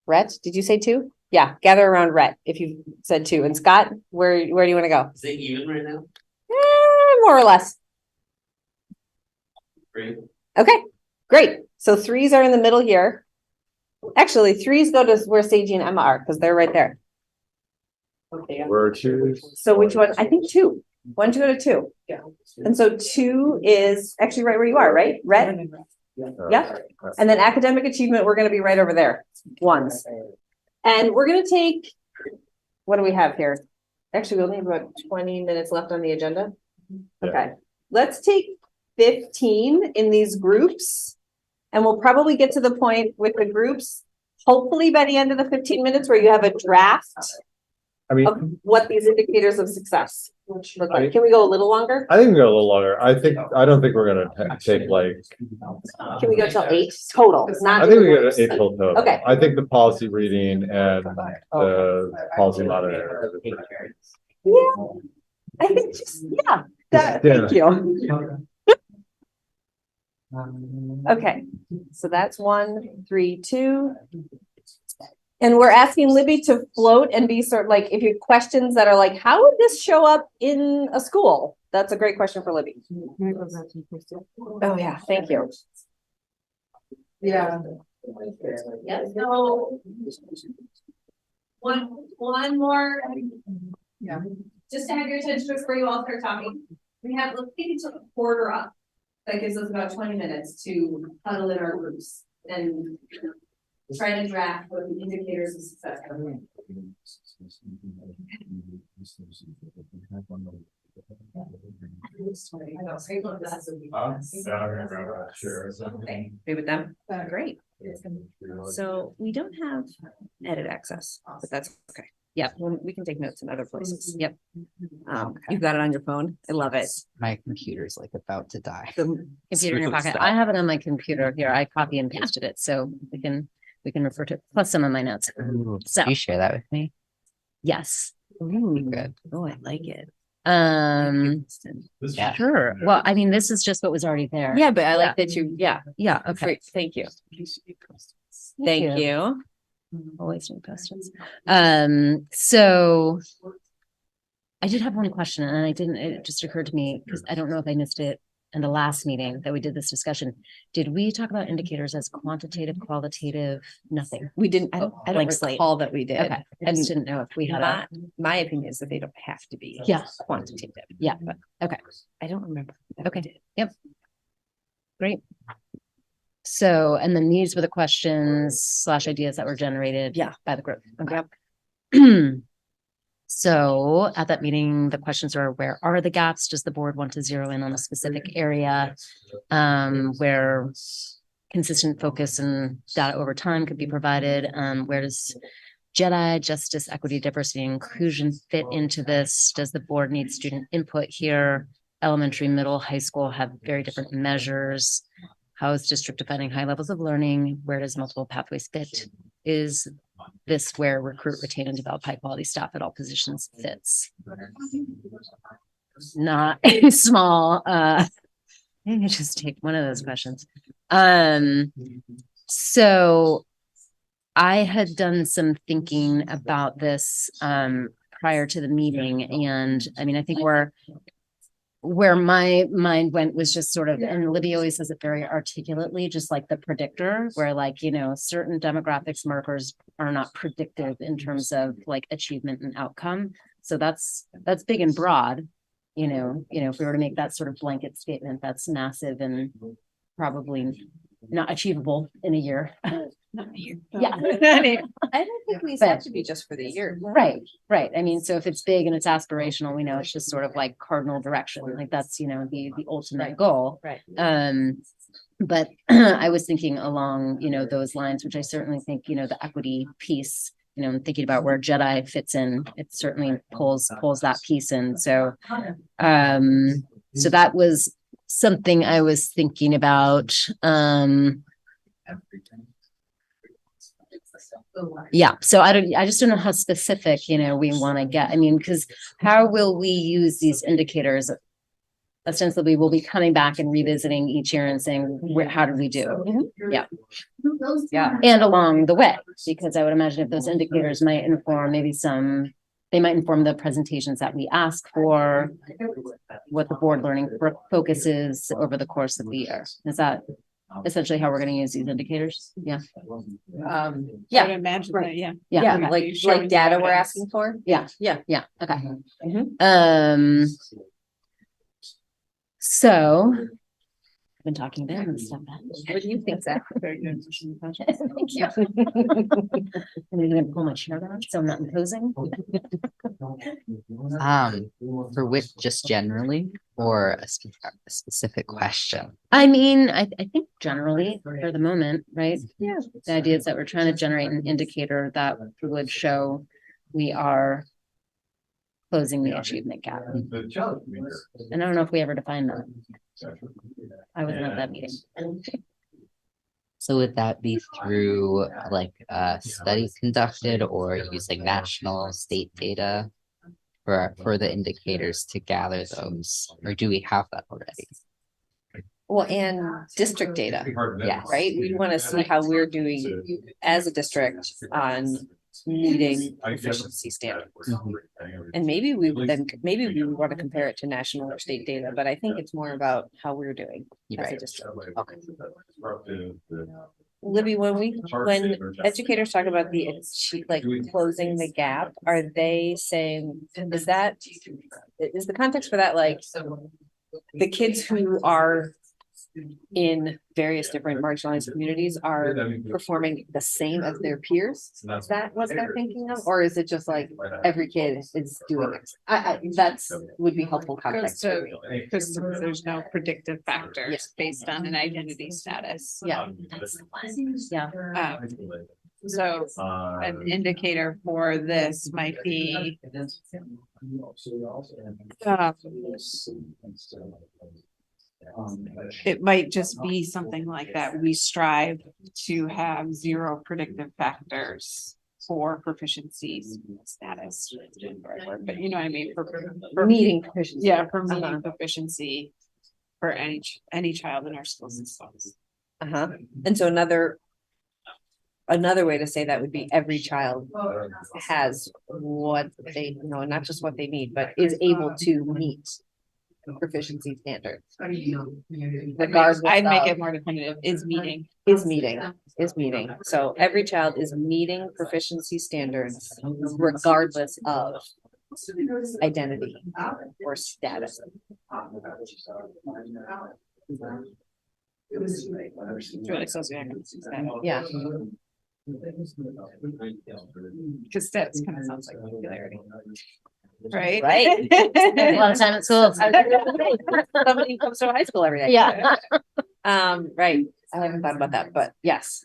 Rhett. Did you say two? Yeah, gather around Rhett if you said two. And Scott, where do you want to go? Is it even right now? More or less. Great. Okay, great. So threes are in the middle here. Actually, threes go to where Seiji and Emma are because they're right there. Okay. We're choose. So which one? I think two. One to go to two. Yeah. And so two is actually right where you are, right? Red? Yeah. And then academic achievement, we're going to be right over there. Ones. And we're going to take, what do we have here? Actually, we'll need about 20 minutes left on the agenda. Okay. Let's take 15 in these groups. And we'll probably get to the point with the groups, hopefully by the end of the 15 minutes where you have a draft I mean, of what these indicators of success look like. Can we go a little longer? I think we go a little longer. I don't think we're gonna take like, Can we go till 8 total? Not I think we go to 8 till total. Okay. I think the policy reading and the policy monitor. Yeah. I think just, yeah, that, Yeah. thank you. Okay, so that's 1, 3, 2. And we're asking Libby to float and be sort of like, if you have questions that are like, how would this show up in a school? That's a great question for Libby. Oh, yeah, thank you. Yeah. Yeah, so one more. Yeah. Just to have your attention before you all start talking. Let's take it to a quarter up. That gives us about 20 minutes to huddle in our groups and try to draft what the indicators of success are. Be with them? Great. So we don't have edit access, but that's okay. Yeah, well, we can take notes in other places. Yep. You've got it on your phone. I love it. My computer's like about to die. The Computer in your pocket. I have it on my computer here. I copy and pasted it, so we can refer to it, plus some of my notes. So Can you share that with me? yes. Good. Oh, I like it. Yeah. Sure. Well, I mean, this is just what was already there. Yeah, but I like that you, yeah, Yeah. Okay. great. Thank you. Thank Thank you. Always new questions. So I did have one question and it just occurred to me because I don't know if I missed it in the last meeting that we did this discussion. Did we talk about indicators as quantitative, qualitative, nothing? We didn't, I Blank don't slate. recall that we did. Okay. I just didn't know if we had a, My opinion is that they don't have to be. Yeah. Quantitative. yeah, but okay. I don't remember. that we Okay. did. Yep. Great. So, and then these were the questions / ideas that were generated. Yeah. By the group. Okay. So at that meeting, the questions are, where are the gaps? Does the board want to zero in on a specific area? Where consistent focus and data over time could be provided? Where does JEDI, justice, equity, diversity, and inclusion fit into this? Does the board need student input here? Elementary, middle, high school have very different measures. How is district defining high levels of learning? Where does multiple pathways fit? Is this where recruit, retain, and develop high quality staff at all positions fits? Not a small, maybe just take one of those questions. So I had done some thinking about this prior to the meeting, and I mean, I think where my mind went was just sort of, and Libby always says it very articulately, just like the predictor, where like, you know, certain demographics markers are not predictive in terms of like achievement and outcome. So that's big and broad, you know, if we were to make that sort of blanket statement, that's massive and probably not achievable in a year. Not a year. Yeah. I mean, I don't think these But- have to be just for the year. Right. I mean, so if it's big and it's aspirational, we know it's just sort of like cardinal direction, like that's, you know, the ultimate goal. Right. But I was thinking along, you know, those lines, which I certainly think, you know, the equity piece, you know, and thinking about where JEDI fits in, it certainly pulls that piece in. So, so that was something I was thinking about. Yeah, so I just don't know how specific, we want to get. I mean, because how will we use these indicators? Ostensibly, we'll be coming back and revisiting each year and saying, how did we do? Yeah. Yeah. And along the way, because I would imagine if those indicators might inform they might inform the presentations that we ask for, what the board learning focuses over the course of the year. Is that essentially how we're going to use these indicators? Yeah. I Yeah. would imagine that, yeah. Yeah. Yeah, like data we're asking for. Yeah. Yeah. Yeah. Okay. Mhm. So I've been talking about and stuff. What do you think, Zach? Thank you. I'm gonna pull my chair down so I'm not imposing. For which just generally or a specific question? I mean, I think generally for the moment, right? Yeah. The idea is that we're trying to generate an indicator that would show we are closing the achievement gap. And I don't know if we ever defined that. I wasn't at that meeting. So would that be through like studies conducted or using national state data for the indicators to gather those, or do we have that already? Well, and district data, Yes. right? We want to see how we're doing as a district on meeting proficiency standards. And maybe we want to compare it to national or state data, but I think it's more about how we're doing as a district. Libby, when educators talk about closing the gap, are they saying, is the context for that like the kids who are in various different marginalized communities are performing the same as their peers? Is that what they're thinking of? Or is it just like every kid is doing it? That's would be helpful context. Because there's no predictive factors based on an identity status. Yeah. Yeah. So an indicator for this might be it might just be something like that. We strive to have 0 predictive factors for proficiency status. But you know what I mean? For Meeting proficiency. Yeah, for meeting proficiency for any child in our school systems. And so another way to say that would be every child has what they not just what they need, but is able to meet proficiency standards. Regardless, I'd make it more definitive, is meeting. So every child is meeting proficiency standards regardless of identity or status. It's really socioeconomic. Yeah. Because that's kind of sounds like popularity. Right? Right. A lot of time at school. Somebody who comes to high school every day. Yeah. Right. I haven't thought about that, but yes.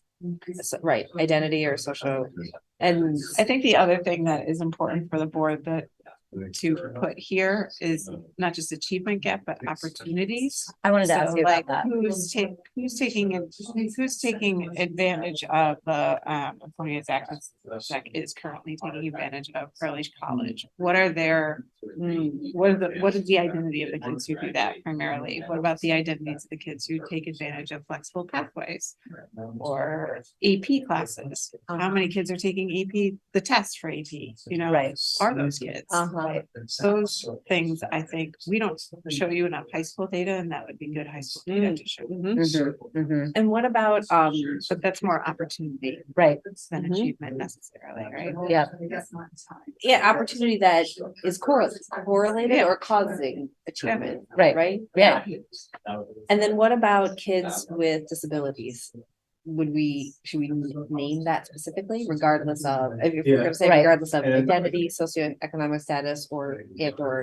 So, right. Identity or social. And I think the other thing that is important for the board to put here is not just achievement gap, but opportunities. I wanted to ask So you like about that. who's taking advantage of the Zach is currently taking advantage of early college. What are their what is the identity of the kids who do that primarily? What about the identities of the kids who take advantage of flexible pathways or AP classes? How many kids are taking AP, the test for AP, Right. are those kids? Right. Those things, I think, we don't show you enough high school data, and that would be good high school data to show. And what about But that's more opportunity right. than achievement necessarily, right? Yeah. Yeah, opportunity that is correlated or causing achievement. Right. Yeah. And then what about kids with disabilities? Should we name that specifically regardless of, if we're gonna say Right. regardless of identity, socioeconomic status, or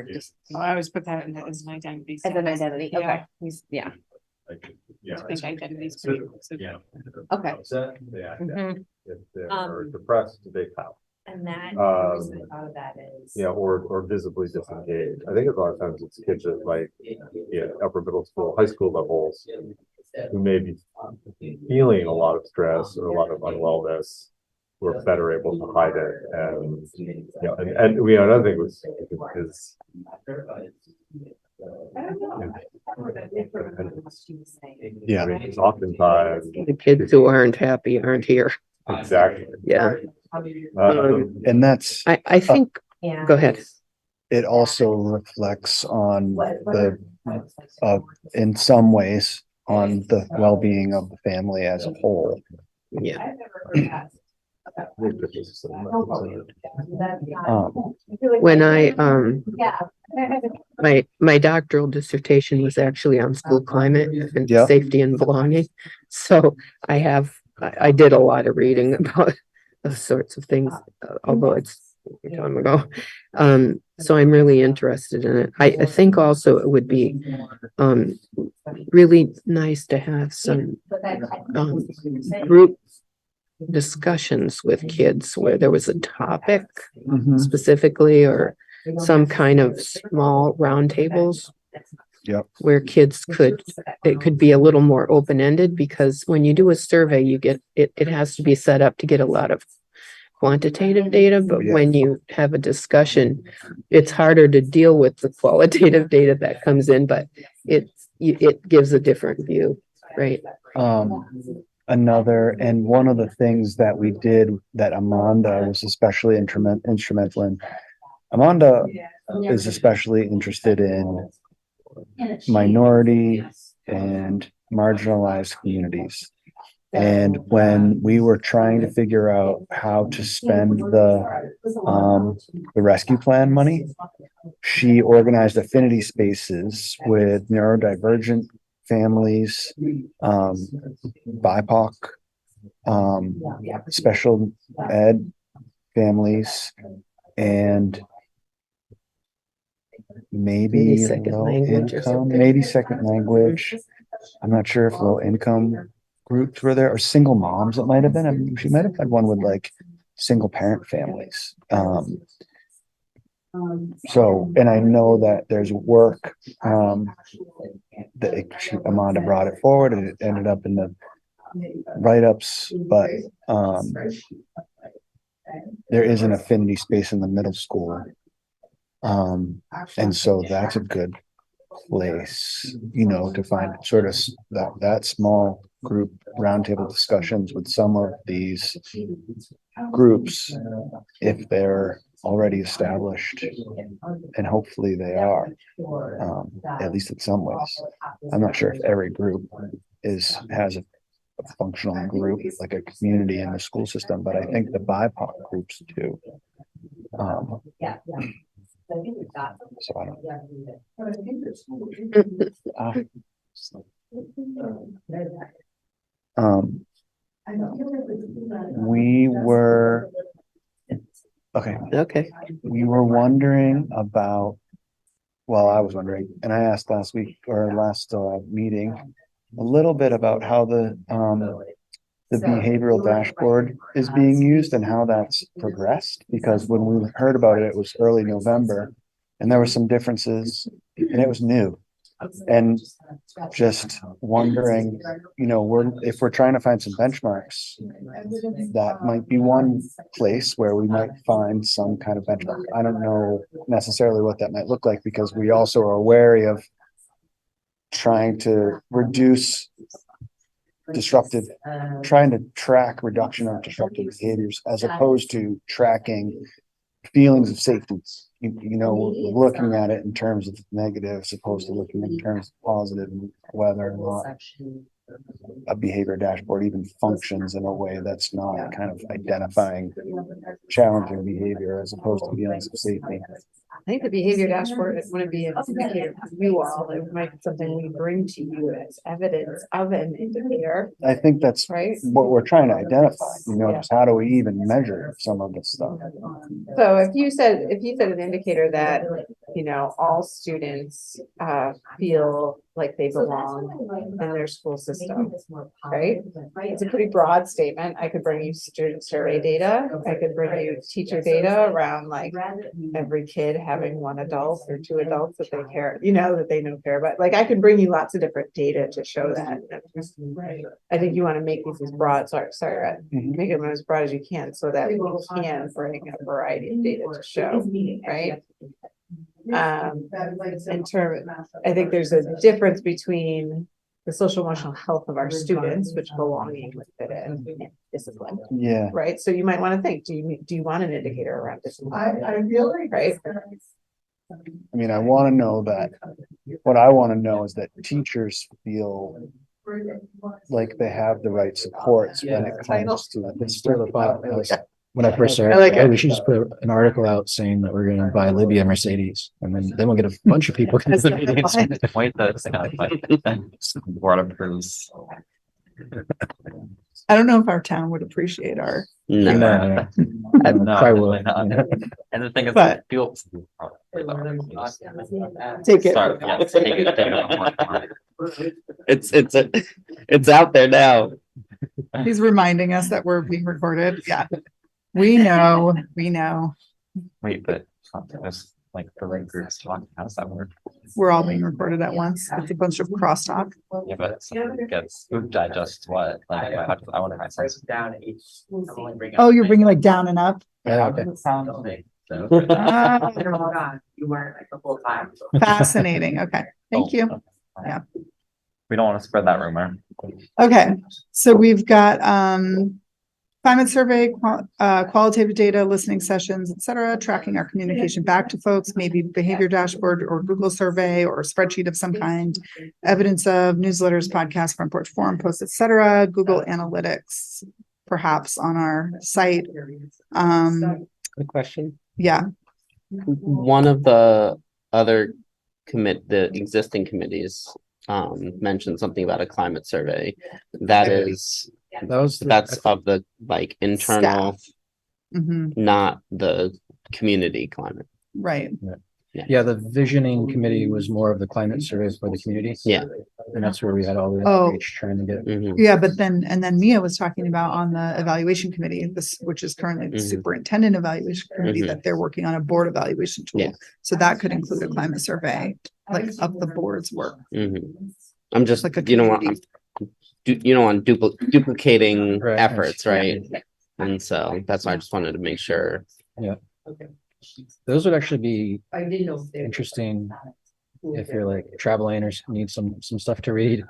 just I always put that as an identity. as an identity? Okay. Yeah. Yeah. I think identity is pretty inclusive. Okay. Mhm. If they're depressed, they pout. And that, Um, thought of that is. or visibly disengaged. I think a lot of times it's kids at like, upper middle school, high school levels who may be feeling a lot of stress or a lot of unwellness. we're better able to hide it. And, and we, another thing was, is Yeah. I mean, it's oftentimes, The kids who aren't happy aren't here. exactly. Yeah. And that's, I think, go ahead. it also reflects on the, in some ways, on the well-being of the family as a whole. Yeah. When my doctoral dissertation was actually on school climate and Yeah. safety and belonging. So I did a lot of reading about those sorts of things, although it's a long time ago. So I'm really interested in it. I think also it would be really nice to have some group discussions with kids where there was a topic specifically, or some kind of small roundtables. Yep. Where kids it could be a little more open-ended, because when you do a survey, you get, it has to be set up to get a lot of quantitative data, but when you have a discussion, it's harder to deal with the qualitative data that comes in, but it gives a different view, right? Another, and one of the things that we did that Amanda was especially instrumental in, Amanda is especially interested in minority and marginalized communities. And when we were trying to figure out how to spend the rescue plan money, she organized affinity spaces with neurodivergent families, BIPOC, special ed families, and maybe second low language or income, something. maybe second language. I'm not sure if low income groups were there, or single moms. It might have been. I mean, she might have had one with like single parent families. So, and I know that there's work that Amanda brought it forward, and it ended up in the write-ups, but there is an affinity space in the middle school. And so that's a good place, to find sort of that small group roundtable discussions with some of these groups, if they're already established, and hopefully they are, at least in some ways. I'm not sure if every group has a functional group, like a community in the school system, but I think the BIPOC groups do. So I don't. We were Okay. We were wondering about. Well, I was wondering, and I asked last week or last meeting a little bit about how the behavioral dashboard is being used and how that's progressed, because when we heard about it, it was early November and there were some differences and it was new. And just wondering, if we're trying to find some benchmarks, that might be one place where we might find some kind of benchmark. I don't know necessarily what that might look like, because we also are wary of trying to reduce trying to track reduction of disruptive behaviors as opposed to tracking feelings of safety. Looking at it in terms of negative as opposed to looking in terms of positive, and whether or not a behavior dashboard even functions in a way that's not kind of identifying challenging behavior as opposed to feelings of safety. I think the behavior dashboard wouldn't be an indicator for you all. It might be something we bring to you as evidence of an indicator. I think that's right. What we're trying to identify, just how do we even measure some of this stuff? So if you said an indicator that you know, all students feel like they belong in their school system, right? It's a pretty broad statement. I could bring you student survey data. I could bring you teacher data around like every kid having one adult or two adults that they care, you know, that they know care about. Like I could bring you lots of different data to show that. I think you want to make these as broad, sorry, make them as broad as you can so that we can bring a variety of data to show, right? In terms, I think there's a difference between the social emotional health of our students, which belonging with it and discipline. Yeah. Right. So you might want to think, do you want an indicator around discipline? I feel like, right. I mean, I want to know that, what I want to know is that teachers feel like they have the right supports when it comes to this. When I first started, I like it. we should just put an article out saying that we're gonna buy Libya a Mercedes, and then we'll get a bunch of people. That's to not the meetings. fine. Point that's kind of like board approves. I don't know if our town would appreciate our, No. No, No, probably will. definitely not. And the thing is, But- people. take it. Sorry, yeah, take it. It's out there now. He's reminding us that we're being recorded. Yeah. We know. Wait, but there's like the right groups talking. How does that work? We're all being recorded at once. It's a bunch of crosstalk. Yeah, but something gets who digests what? Like I wonder how it sounds. Oh, you're bringing like down and up. Yeah, okay. Ah, You weren't like the whole time. fascinating. Okay. Thank you. Yeah. We don't want to spread that rumor. Okay. So we've got, climate survey, qualitative data, listening sessions, et cetera, tracking our communication back to folks, maybe behavior dashboard or Google survey or spreadsheet of some kind, evidence of newsletters, podcasts, front porch forum posts, et cetera, Google Analytics, perhaps on our site. Good question. Yeah, One of the other the existing committees mentioned something about a climate survey. That's of the like internal, mhm, not the community climate. right. Yeah, the visioning committee was more of the climate survey for the community. Yeah. And that's where we had all the Oh. outreach trying to get. Mhm. Yeah, but then Mia was talking about on the evaluation committee, which is currently the Mhm. superintendent evaluation committee, Mhm. that they're working on a board evaluation tool. Yeah. So that could include a climate survey, like of the board's work. Mhm. I'm just, Like a you know what, community. you don't want duplicating Right. efforts, right? And so that's why I just wanted to make sure. Those would actually be interesting if you're like traveling or need some stuff to read.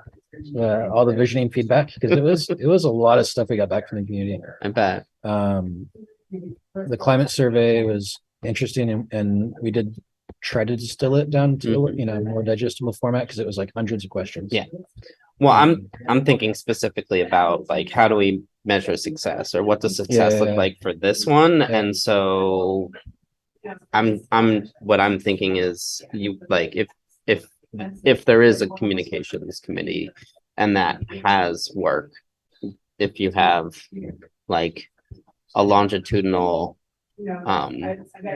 All the visioning feedback, because it was a lot of stuff we got back from the community. I bet. The climate survey was interesting and we did try to distill it down to, you know, more digestible format because it was like hundreds of questions. Yeah. Well, I'm thinking specifically about like how do we measure success, or what does success look like for this one? And so what I'm thinking is you like if there is a communications committee and that has work, if you have like a longitudinal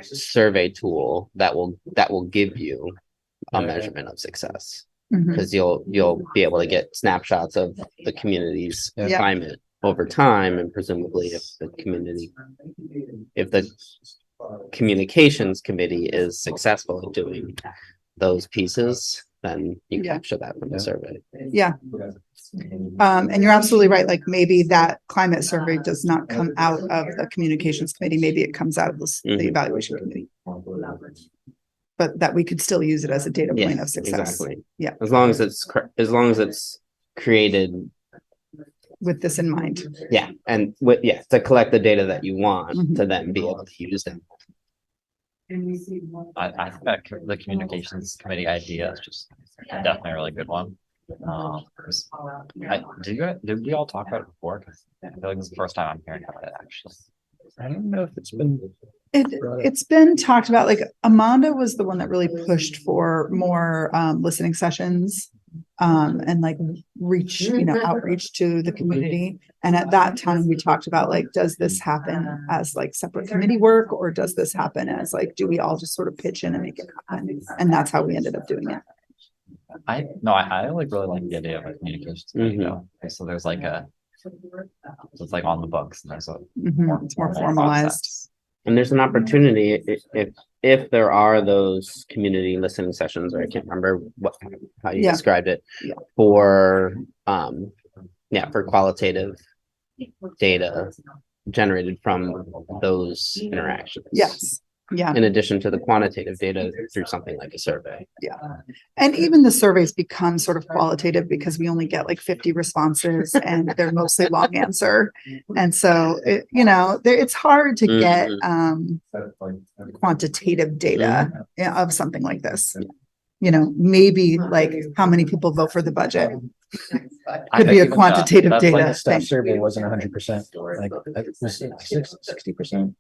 survey tool that will give you a measurement of success, Mhm. because you'll be able to get snapshots of the community's Yeah. climate over time, and presumably if the communications committee is successful in doing those pieces, then you Yeah. capture that from the survey. Yeah. And you're absolutely right. Like maybe that climate survey does not come out of the communications committee. Maybe it comes out of the Mhm. evaluation committee. But that we could still use it as a data point of success. Exactly. Yeah. As long as it's created, With this in mind. yeah, and to collect the data that you want Mhm. to then be able to use them. I think that the communications committee idea is just definitely a really good one. Did we all talk about it before? 'Cause I feel like this is the first time I'm hearing about it actually. I don't know if it's been. It's been talked about, like Amanda was the one that really pushed for more listening sessions and like reach, outreach to the community. And at that time, we talked about like, does this happen as like separate committee work, or does this happen as like, do we all just sort of pitch in and make it happen? And that's how we ended up doing it. I like really like the idea of a communications meeting though. Okay, so there's like so it's like on the books and there's a It's more formalized. And there's an opportunity if there are those community listening sessions, or I can't remember how you described it, for for qualitative data generated from those interactions. Yes. Yeah. In addition to the quantitative data through something like a survey. Yeah. And even the surveys become sort of qualitative because we only get like 50 responses and they're mostly long answer. And so, it's hard to get quantitative data of something like this. Maybe like how many people vote for the budget. Could be a quantitative data. Like the staff survey wasn't 100%, like it was 60%.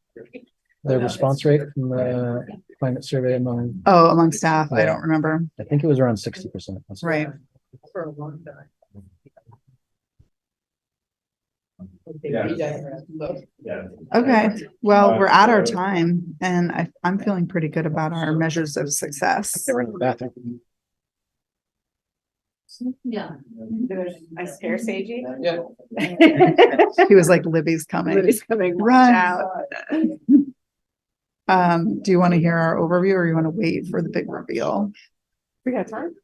The response rate from the climate survey among staff. I don't remember. I think it was around 60%. Right. For a long time. Okay, well, we're at our time and I'm feeling pretty good about our measures of success. They were in the bathroom. Yeah. I scare Seiji. Yeah. He was like, Libby's coming. Run. Out. Do you want to hear our overview or you want to wait for the big reveal? We got time.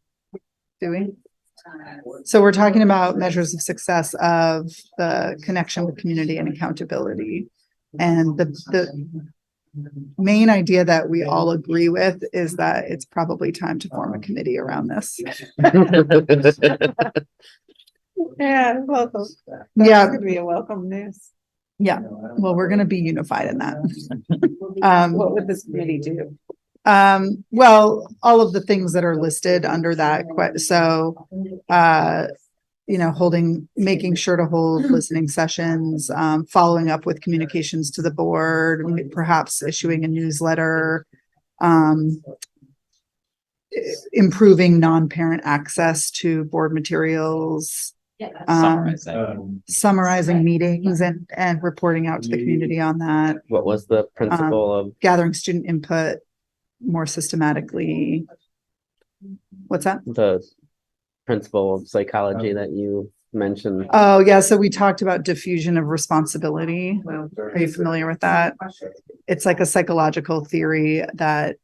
Do we? So we're talking about measures of success of the connection with community and accountability. And the main idea that we all agree with is that it's probably time to form a committee around this. Yeah, welcome. Yeah. Could be a welcome news. Yeah, well, we're going to be unified in that. What would this committee do? Well, all of the things that are listed under that. So, making sure to hold listening sessions, following up with communications to the board, perhaps issuing a newsletter, improving non-parent access to board materials, summarizing meetings and reporting out to the community on that. What was the principle of gathering student input more systematically? What's that? the principle of psychology that you mentioned? Oh, yeah. So we talked about diffusion of responsibility. Are you familiar with that? It's like a psychological theory that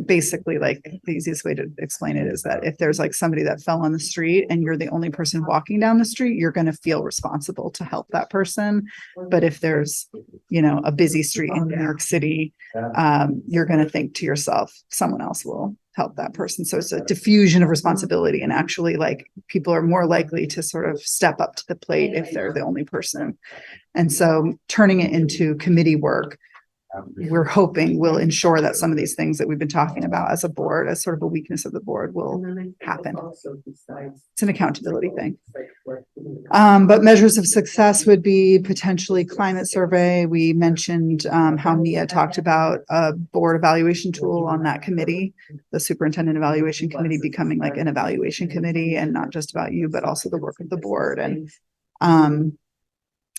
basically, like, the easiest way to explain it is that if there's like somebody that fell on the street and you're the only person walking down the street, you're going to feel responsible to help that person. But if there's, a busy street in New York City, you're going to think to yourself, someone else will help that person. So it's a diffusion of responsibility, and actually, like, people are more likely to sort of step up to the plate if they're the only person. And so turning it into committee work, we're hoping will ensure that some of these things that we've been talking about as a board, as sort of a weakness of the board, will happen. It's an accountability thing. But measures of success would be potentially climate survey. We mentioned how Mia talked about a board evaluation tool on that committee, the superintendent evaluation committee becoming like an evaluation committee, and not just about you, but also the work of the board.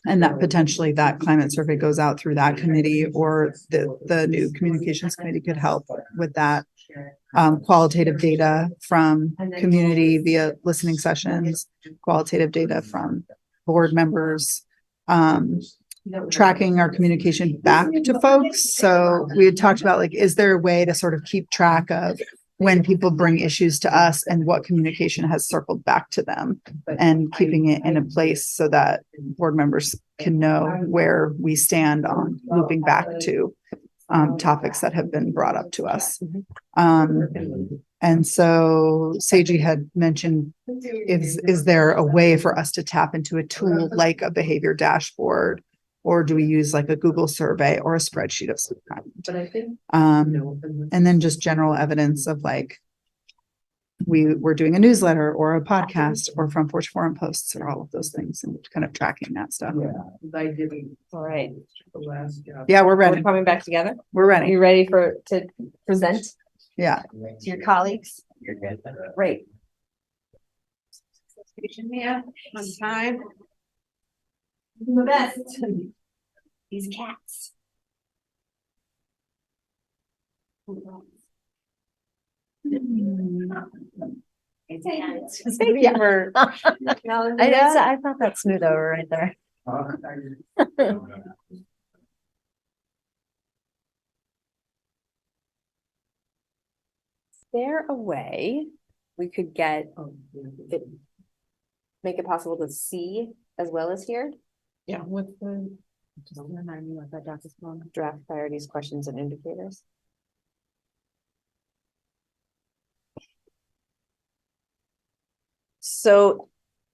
And that potentially that climate survey goes out through that committee, or the new communications committee could help with that. Qualitative data from community via listening sessions, qualitative data from board members, tracking our communication back to folks. So we had talked about, like, is there a way to sort of keep track of when people bring issues to us and what communication has circled back to them, and keeping it in a place so that board members can know where we stand on looping back to topics that have been brought up to us. And so Seiji had mentioned, is there a way for us to tap into a tool like a behavior dashboard, or do we use like a Google survey or a spreadsheet of some kind? And then just general evidence of, like, we're doing a newsletter or a podcast or front porch forum posts, or all of those things, and kind of tracking that stuff. All right. Yeah, we're ready. We're coming back together. We're Are ready. you ready to present Yeah. to your colleagues? You're good. Great. Yeah, on time. The best. These cats. Thank you for I thought that smooth over right there. there a way we could get it, make it possible to see as well as hear? Yeah, what's the? Just remind me what that doc is called. Draft priorities, questions and indicators. So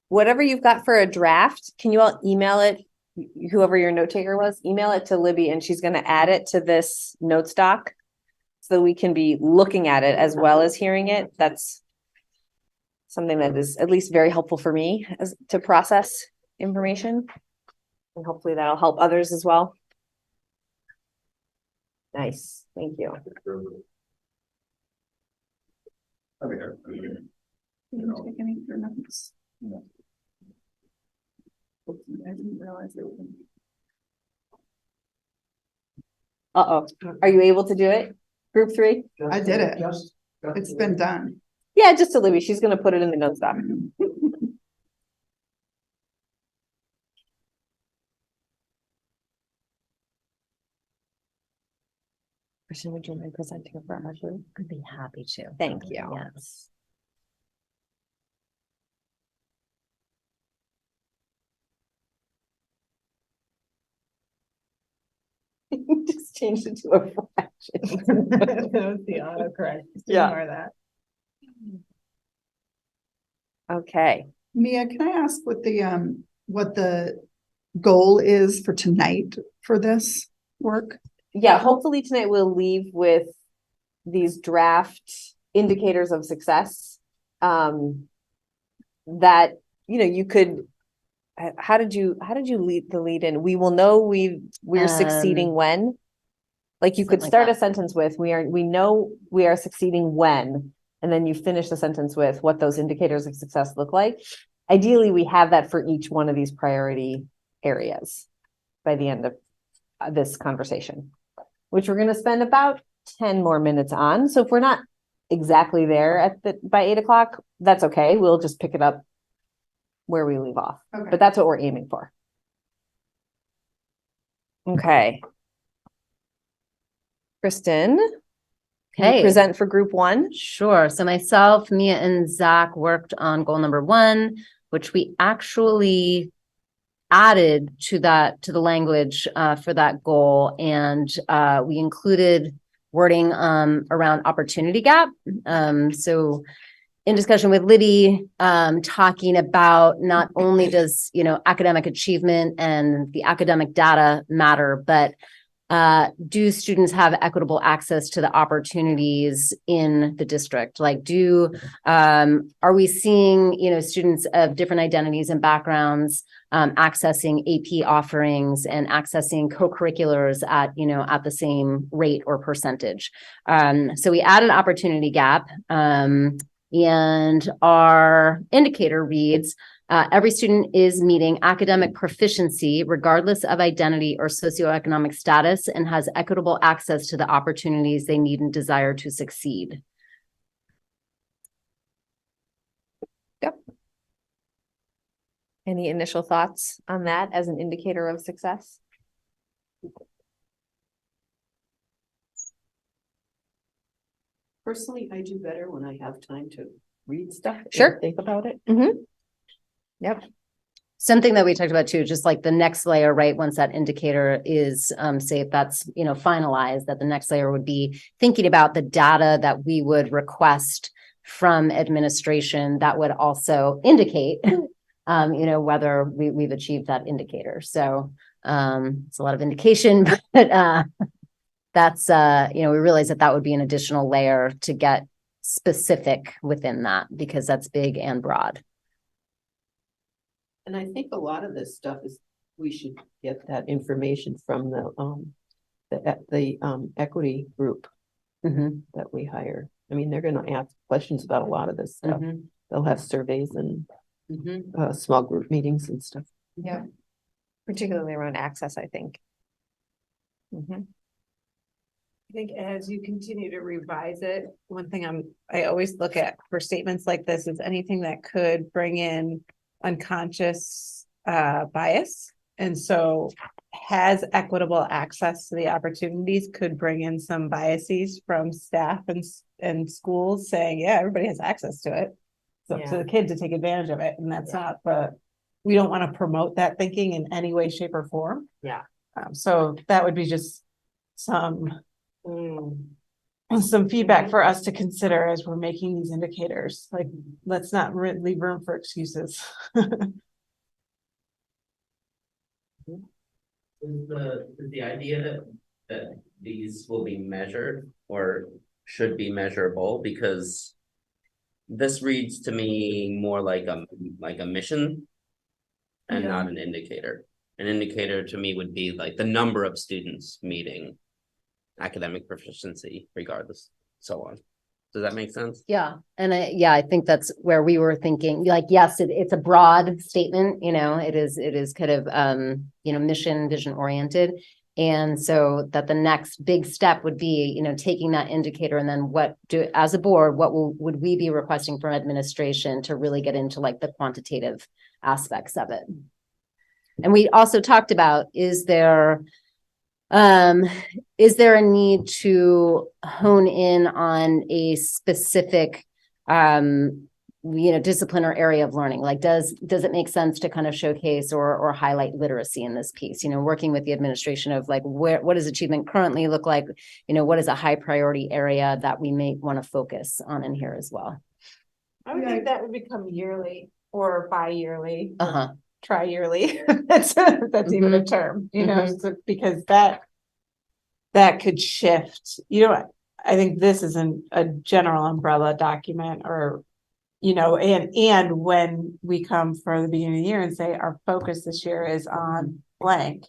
whatever you've got for a draft, can you all email it? Whoever your note taker was, email it to Libby and she's going to add it to this notes doc. So we can be looking at it as well as hearing it. That's something that is at least very helpful for me as to process information. And hopefully that'll help others as well. Nice, thank you. Uh-oh, are you able to do it? Group 3? I did it. It's been done. Yeah, just to Libby. She's gonna put it in the notes doc. Kristen, would you mind presenting for our group? I'd be happy to. Thank you. Yes. Just changed it to a fraction. That was the autocorrect. Yeah. Ignore that. Okay. Mia, can I ask what the goal is for tonight for this work? Yeah, hopefully tonight we'll leave with these draft indicators of success. That, you could, how did you lead the lead in? We will know we're succeeding when. Like you could start a sentence with, we know we are succeeding when, and then you finish the sentence with what those indicators of success look like. Ideally, we have that for each one of these priority areas by the end of this conversation, which we're going to spend about 10 more minutes on. So if we're not exactly there by 8 o'clock, that's okay. We'll just pick it up where we leave off. Okay. But that's what we're aiming for. Okay. Kristen, can you present for group 1? Sure. So myself, Mia, and Zach worked on goal number 1, which we actually added to the language for that goal, and we included wording around opportunity gap. So in discussion with Liddy, talking about not only does academic achievement and the academic data matter, but do students have equitable access to the opportunities in the district? Like, are we seeing, students of different identities and backgrounds accessing AP offerings and accessing co-curriculars at the same rate or percentage? So we added opportunity gap, and our indicator reads, every student is meeting academic proficiency regardless of identity or socioeconomic status and has equitable access to the opportunities they need and desire to succeed. Yep. Any initial thoughts on that as an indicator of success? Personally, I do better when I have time to read stuff. Sure. And think about it. Mm-hmm. Yep. Something that we talked about too, just like the next layer, right? Once that indicator is, say if that's, finalized, that the next layer would be thinking about the data that we would request from administration that would also indicate, whether we've achieved that indicator. So it's a lot of indication, but that's, we realize that would be an additional layer to get specific within that, because that's big and broad. And I think a lot of this stuff is, we should get that information from the equity group that we hire. I mean, they're going to ask questions about a lot of this stuff. They'll have surveys and small group meetings and stuff. Yeah. Particularly around access, I think. Mhm. I think as you continue to revise it, one thing I always look at for statements like this is anything that could bring in unconscious bias. And so has equitable access to the opportunities could bring in some biases from staff and schools saying, yeah, everybody has access to it. It's up to the kid to take advantage of it. And that's not, but we don't want to promote that thinking in any way, shape, or form. Yeah. So that would be just some feedback for us to consider as we're making these indicators. Like, let's not leave room for excuses. Is the idea that these will be measured or should be measurable? Because this reads to me more like a mission and not an indicator. An indicator to me would be like the number of students meeting academic proficiency regardless, so on. Does that make sense? Yeah. And I think that's where we were thinking, like, yes, it's a broad statement, it is kind of, mission, vision oriented. And so that the next big step would be, taking that indicator and then as a board, would we be requesting from administration to really get into like the quantitative aspects of it? And we also talked about, is there a need to hone in on a specific, discipline or area of learning? Like, does it make sense to kind of showcase or highlight literacy in this piece? Working with the administration of like, what does achievement currently look like? What is a high priority area that we may want to focus on in here as well? I would think that would become yearly or bi-yearly. Tri-yearly. That's even a term, because that could shift. I think this isn't a general umbrella document or, and when we come for the beginning of the year and say our focus this year is on blank,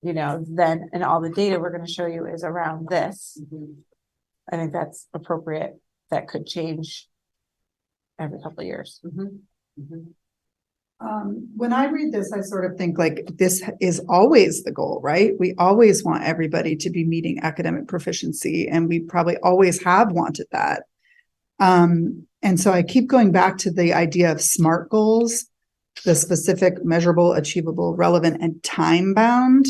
then and all the data we're going to show you is around this. I think that's appropriate. That could change every couple of years. When I read this, I sort of think like this is always the goal, right? We always want everybody to be meeting academic proficiency, and we probably always have wanted that. And so I keep going back to the idea of SMART goals, the specific, measurable, achievable, relevant, and time bound.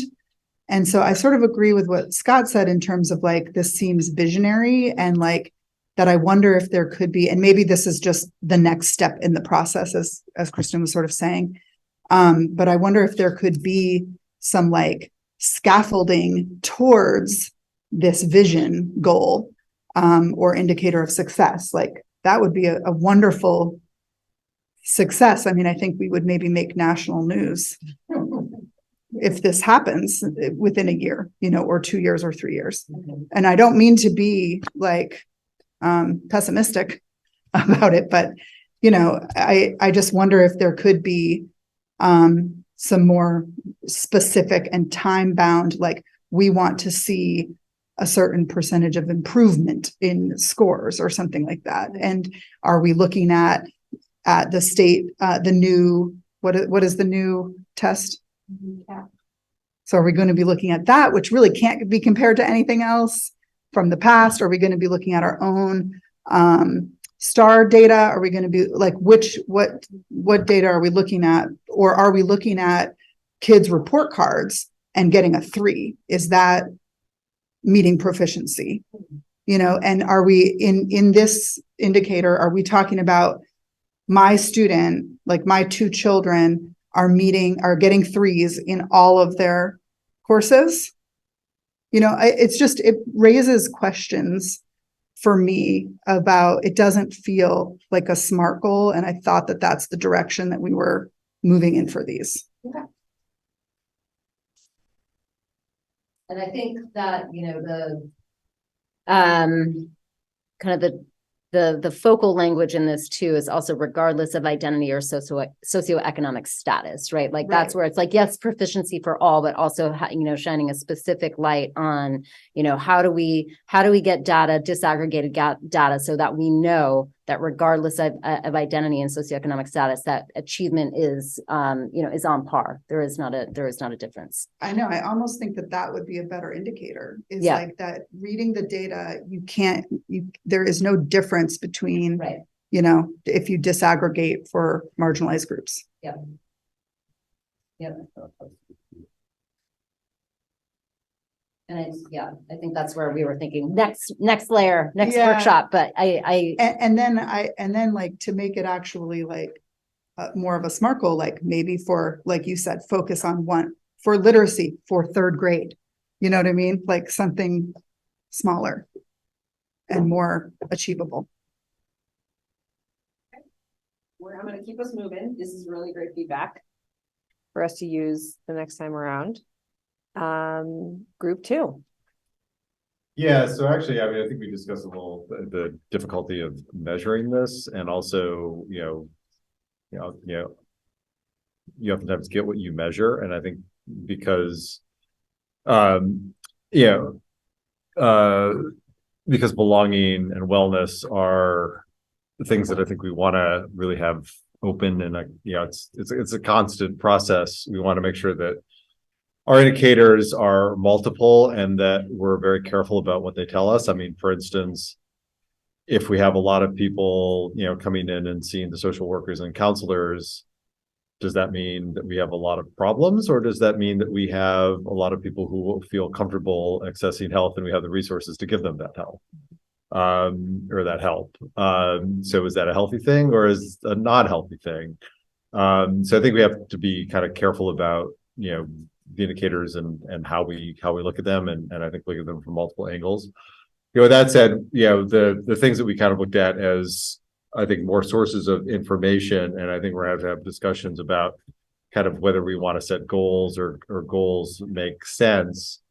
And so I sort of agree with what Scott said in terms of like, this seems visionary and like, that I wonder if there could be, and maybe this is just the next step in the process, as Kristen was sort of saying. But I wonder if there could be some like scaffolding towards this vision goal or indicator of success. Like that would be a wonderful success. I mean, I think we would maybe make national news if this happens within a year, or 2 years or 3 years. And I don't mean to be like, pessimistic about it, but I just wonder if there could be some more specific and time bound, like we want to see a certain percentage of improvement in scores or something like that. And are we looking at the state, the new, what is the new test? So are we going to be looking at that, which really can't be compared to anything else from the past? Are we going to be looking at our own STAR data? Are we going to be like, what data are we looking at? Or are we looking at kids' report cards and getting a 3? Is that meeting proficiency? And are we in this indicator, are we talking about my student, like my 2 children are getting 3s in all of their courses? It raises questions for me about, it doesn't feel like a SMART goal. And I thought that that's the direction that we were moving in for these. Okay. And I think that, kind of the focal language in this too is also regardless of identity or socioeconomic status, right? Like that's where it's like, yes, proficiency for all, but also, shining a specific light on, how do we get data, disaggregated data so that we know that regardless of identity and socioeconomic status, that achievement is, is on par. There is not a difference. I know, I almost think that that would be a better indicator, is Yeah. like that reading the data, there is no difference between, Right. if you disaggregate for marginalized groups. Yeah. And I think that's where we were thinking next layer, next Yeah. workshop, but I And then like to make it actually like more of a SMART goal, like maybe for, like you said, focus on one for literacy for third grade. You know what I mean? Like something smaller and more achievable. I'm gonna keep us moving. This is really great feedback for us to use the next time around. Group 2. Yeah, so actually, I mean, I think we discussed a little the difficulty of measuring this, and also, you oftentimes get what you measure, and I think because, because belonging and wellness are things that I think we want to really have open, and it's a constant process. We want to make sure that our indicators are multiple and that we're very careful about what they tell us. I mean, for instance, if we have a lot of people, coming in and seeing the social workers and counselors, does that mean that we have a lot of problems, or does that mean that we have a lot of people who will feel comfortable accessing health and we have the resources to give them that help? Or that help. So is that a healthy thing or is a not healthy thing? So I think we have to be kind of careful about, the indicators and how we look at them, and I think look at them from multiple angles. With that said, the things that we kind of looked at as, I think, more sources of information, and I think we're going to have discussions about kind of whether we want to set goals or goals make sense,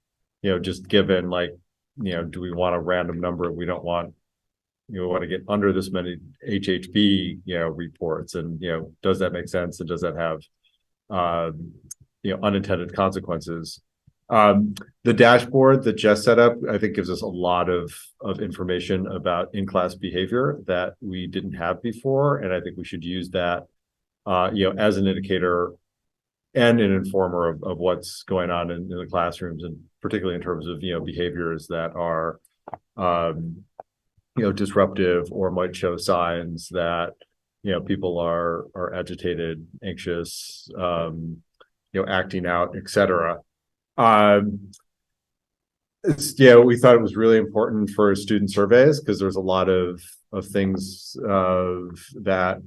just given like, do we want a random number? We don't want, we want to get under this many HHB, reports, and, does that make sense? And does that have, unintended consequences? The dashboard that Jess set up, I think, gives us a lot of information about in-class behavior that we didn't have before, and I think we should use that, as an indicator and an informer of what's going on in the classrooms, and particularly in terms of behaviors that are disruptive or might show signs that people are agitated, anxious, acting out, etc. We thought it was really important for student surveys because there's a lot of things that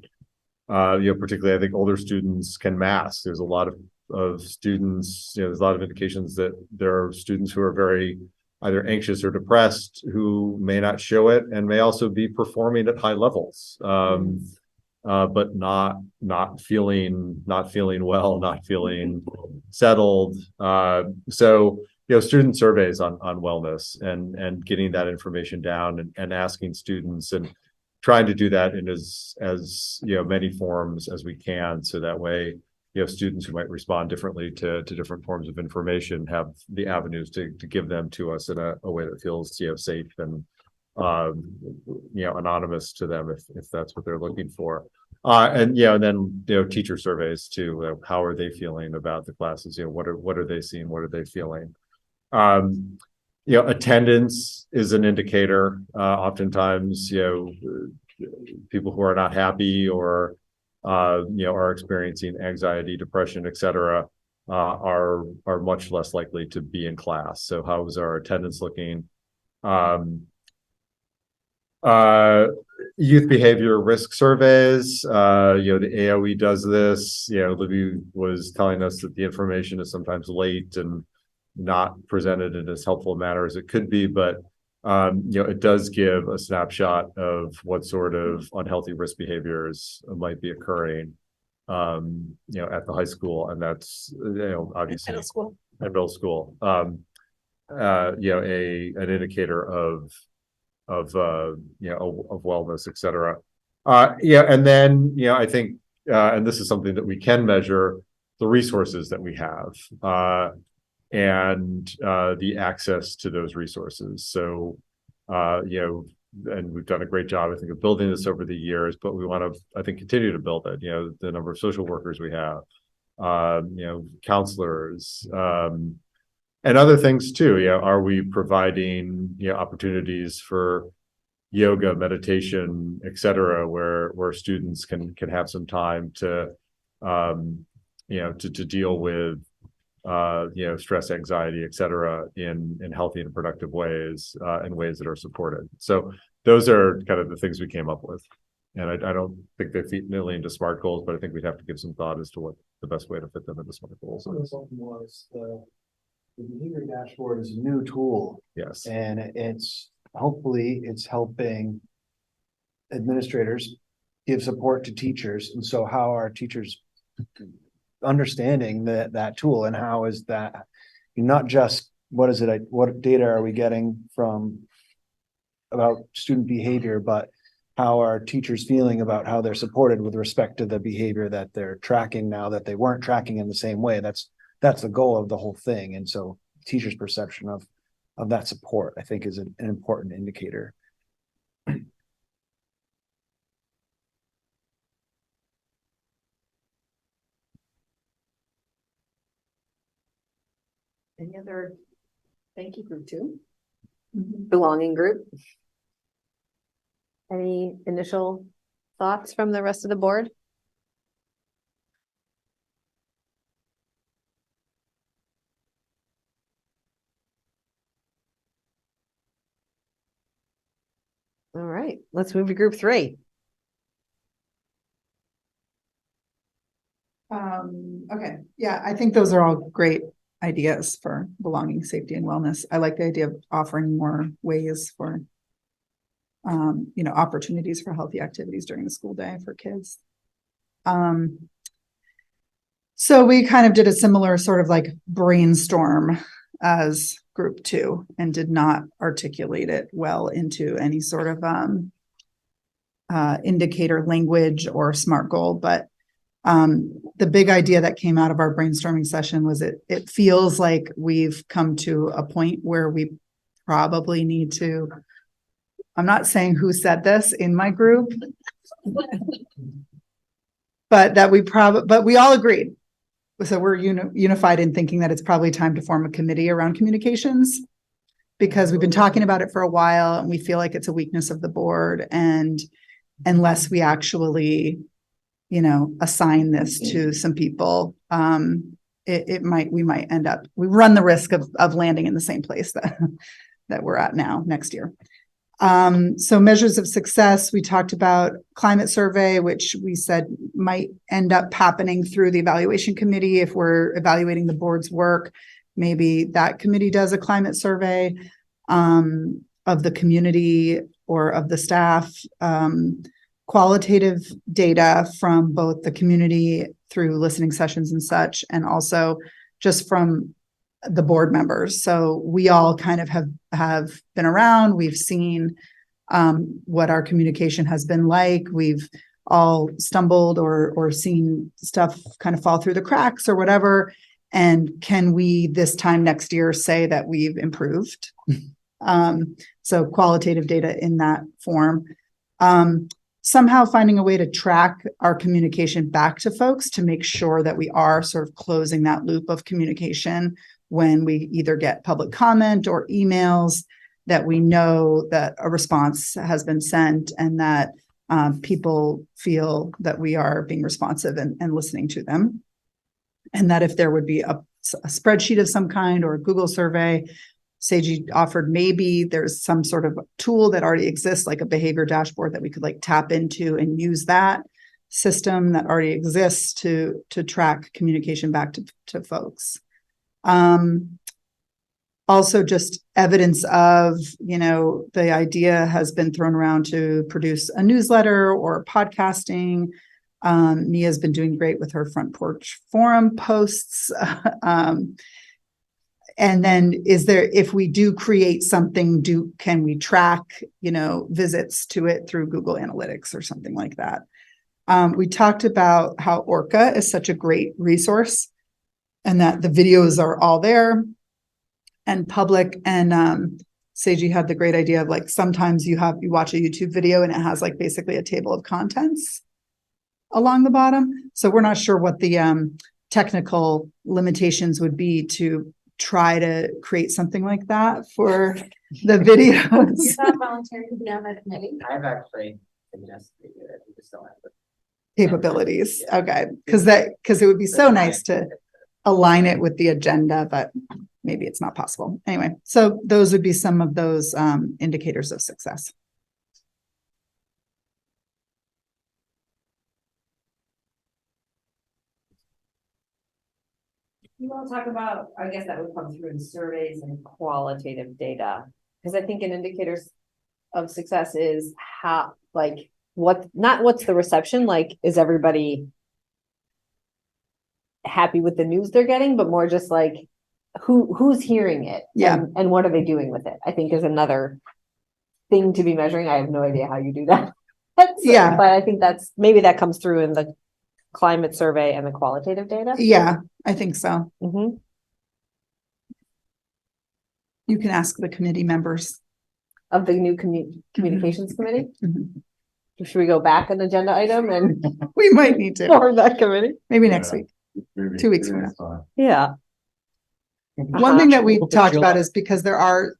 particularly I think older students can mask. There's a lot of students, there's a lot of indications that there are students who are very either anxious or depressed who may not show it and may also be performing at high levels, but not feeling well, not feeling settled. So student surveys on wellness and getting that information down and asking students and trying to do that in as many forms as we can, so that way students who might respond differently to different forms of information have the avenues to give them to us in a way that feels safe and anonymous to them if that's what they're looking for. And then teacher surveys too. How are they feeling about the classes? What are they seeing? What are they feeling? Attendance is an indicator. Oftentimes, people who are not happy or are experiencing anxiety, depression, etc., are much less likely to be in class. So how is our attendance looking? Youth behavior risk surveys, the AOE does this. Libby was telling us that the information is sometimes late and not presented in as helpful a manner as it could be, but it does give a snapshot of what sort of unhealthy risk behaviors might be occurring at the high school, and that's obviously middle school, an indicator of wellness, etc. And then I think and this is something that we can measure, the resources that we have and the access to those resources. So and we've done a great job, I think, of building this over the years, but we want to, I think, continue to build it. The number of social workers we have, counselors, and other things too. Are we providing, opportunities for yoga, meditation, etc., where students can have some time to, to deal with, stress, anxiety, etc., in healthy and productive ways, in ways that are supported. So those are kind of the things we came up with. And I don't think they fit nearly into SMART goals, but I think we'd have to give some thought as to what the best way to fit them into SMART goals is. The behavior dashboard is a new tool. Yes. And hopefully it's helping administrators give support to teachers. And so how are teachers understanding that tool, and how is that not just what data are we getting from about student behavior, but how are teachers feeling about how they're supported with respect to the behavior that they're tracking now that they weren't tracking in the same way. That's the goal of the whole thing. And so teachers' perception of that support, I think, is an important indicator. Any other thank you group too? Belonging group. Any initial thoughts from the rest of the board? All right, let's move to group 3. Okay, yeah, I think those are all great ideas for belonging, safety, and wellness. I like the idea of offering more ways for, opportunities for healthy activities during the school day for kids. So we kind of did a similar sort of like brainstorm as group 2 and did not articulate it well into any sort of indicator language or SMART goal, but the big idea that came out of our brainstorming session was it feels like we've come to a point where we probably need to, I'm not saying who said this in my group, but we all agreed. So we're unified in thinking that it's probably time to form a committee around communications, because we've been talking about it for a while and we feel like it's a weakness of the board, and unless we actually assign this to some people, we might end up, we run the risk of landing in the same place that we're at now next year. So measures of success, we talked about climate survey, which we said might end up happening through the evaluation committee. If we're evaluating the board's work, maybe that committee does a climate survey of the community or of the staff. Qualitative data from both the community through listening sessions and such, and also just from the board members. So we all kind of have been around. We've seen what our communication has been like. We've all stumbled or seen stuff kind of fall through the cracks or whatever. And can we this time next year say that we've improved? So qualitative data in that form. Somehow finding a way to track our communication back to folks to make sure that we are sort of closing that loop of communication when we either get public comment or emails, that we know that a response has been sent and that people feel that we are being responsive and listening to them. And that if there would be a spreadsheet of some kind or a Google survey, Seiji offered maybe there's some sort of tool that already exists, like a behavior dashboard that we could like tap into and use that system that already exists to track communication back to folks. Also just evidence of, the idea has been thrown around to produce a newsletter or podcasting. Mia's been doing great with her front porch forum posts. And then if we do create something, can we track, visits to it through Google Analytics or something like that? We talked about how Orca is such a great resource and that the videos are all there and public. And Seiji had the great idea of like, sometimes you watch a YouTube video and it has like basically a table of contents along the bottom. So we're not sure what the technical limitations would be to try to create something like that for the videos. voluntary to be on that committee? I've actually suggested it, we just don't have the Capabilities. Okay. Because it would be so nice to align it with the agenda, but maybe it's not possible. Anyway, so those would be some of those indicators of success. You want to talk about, I guess that would come through in surveys and qualitative data, because I think an indicators of success is how, like, not what's the reception, like, is everybody happy with the news they're getting, but more just like, who's hearing it? Yeah. And what are they doing with it? I think is another thing to be measuring. I have no idea how you do that. Yeah. But I think maybe that comes through in the climate survey and the qualitative data. Yeah, I think so. Mhm. You can ask the committee members. Of the new communications committee. Mhm. Should we go back an agenda item and We might need to, form that committee? maybe next Yeah. week, Maybe 2 weeks from that's fine. Yeah. One thing that we But talked you'll- about is because there are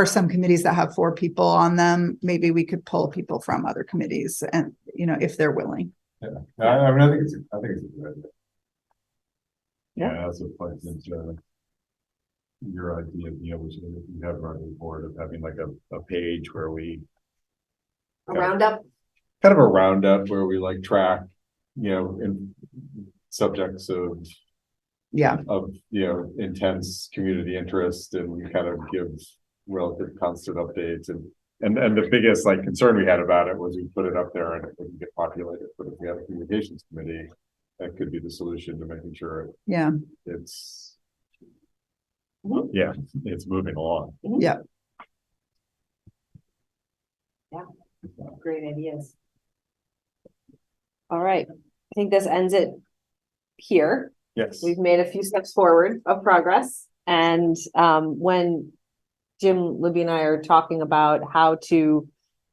some committees that have 4 people on them. Maybe we could pull people from other committees and, if they're willing. Yeah, I mean, I think it's a good idea. Yeah, that's what plays into your idea, which you have running board of having like a page where we A roundup. kind of a roundup where we like track, in subjects of Yeah, intense community interest, and we kind of give relative constant updates, and the biggest like concern we had about it was we put it up there and it wouldn't get populated, but if we have a communications committee, that could be the solution to making sure yeah, it's Mhm. yeah, it's moving along. yeah. Great ideas. All right, I think this ends it here. Yes. We've made a few steps forward of progress, and when Jim, Libby, and I are talking about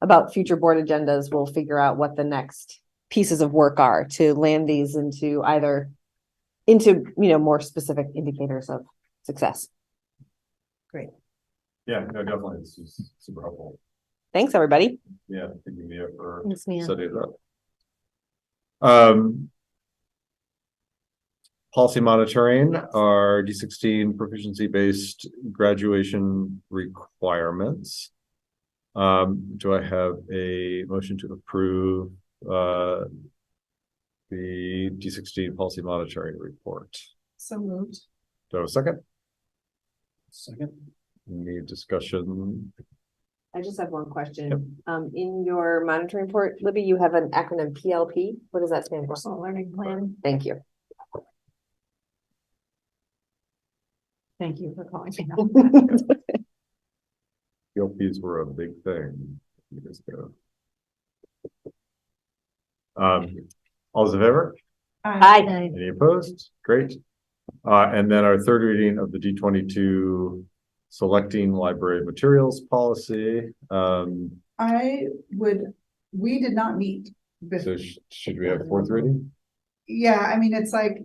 about future board agendas, we'll figure out what the next pieces of work are to land these into more specific indicators of success. Yeah, no, definitely. This is super helpful. Thanks, everybody. Yeah, thank you for Thanks, Mia. setting it up. Policy monitoring, our D16 proficiency-based graduation requirements. Do I have a motion to approve the D16 policy monitoring report? So moved. Do I have a second? Second. Any discussion? I just have one question. In your monitoring report, Libby, you have an acronym PLP. What does that stand for? Personal learning plan. Thank you. Thank you for calling. PLPs were a big thing years ago. All those in favor? Hi. Any opposed? Great. And then our third reading of the D22 selecting library materials policy. We did not meet. So should we have fourth reading? Yeah, I mean, it's like,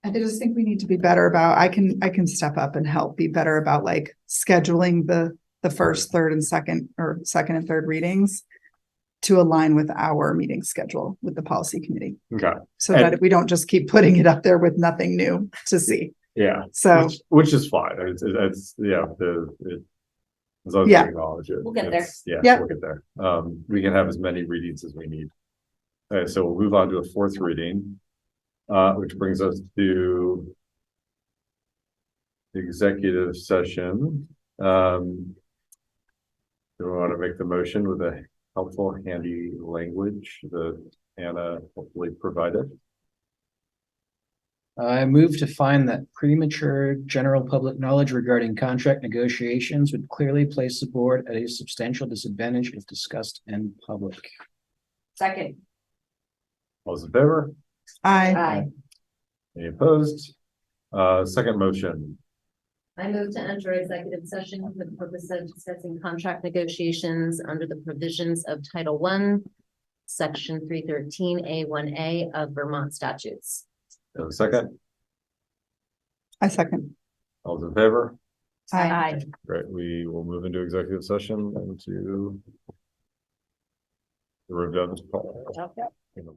I just think we need to be better about, I can step up and help be better about like scheduling the first, third and second and third readings to align with our meeting schedule with the policy committee. Okay. So that we don't just keep putting it up there with nothing new to see. Yeah. So, which is fine. It's as long as we Yeah. acknowledge it. We'll get there. Yeah, Yep. we'll get there. We can have as many readings as we need. Okay, so we'll move on to a fourth reading, which brings us to the executive session. Do we want to make the motion with a helpful, handy language that Anna hopefully provided? I move to find that premature general public knowledge regarding contract negotiations would clearly place the board at a substantial disadvantage if discussed in public. Second. All those in favor? I, Aye. Any opposed? Second motion. I move to enter executive session for the purpose of discussing contract negotiations under the provisions of Title I, Section 313A1A of Vermont statutes. A second, I second. all those in favor? Aye. Great, we will move into executive session and to the review of this call. Okay.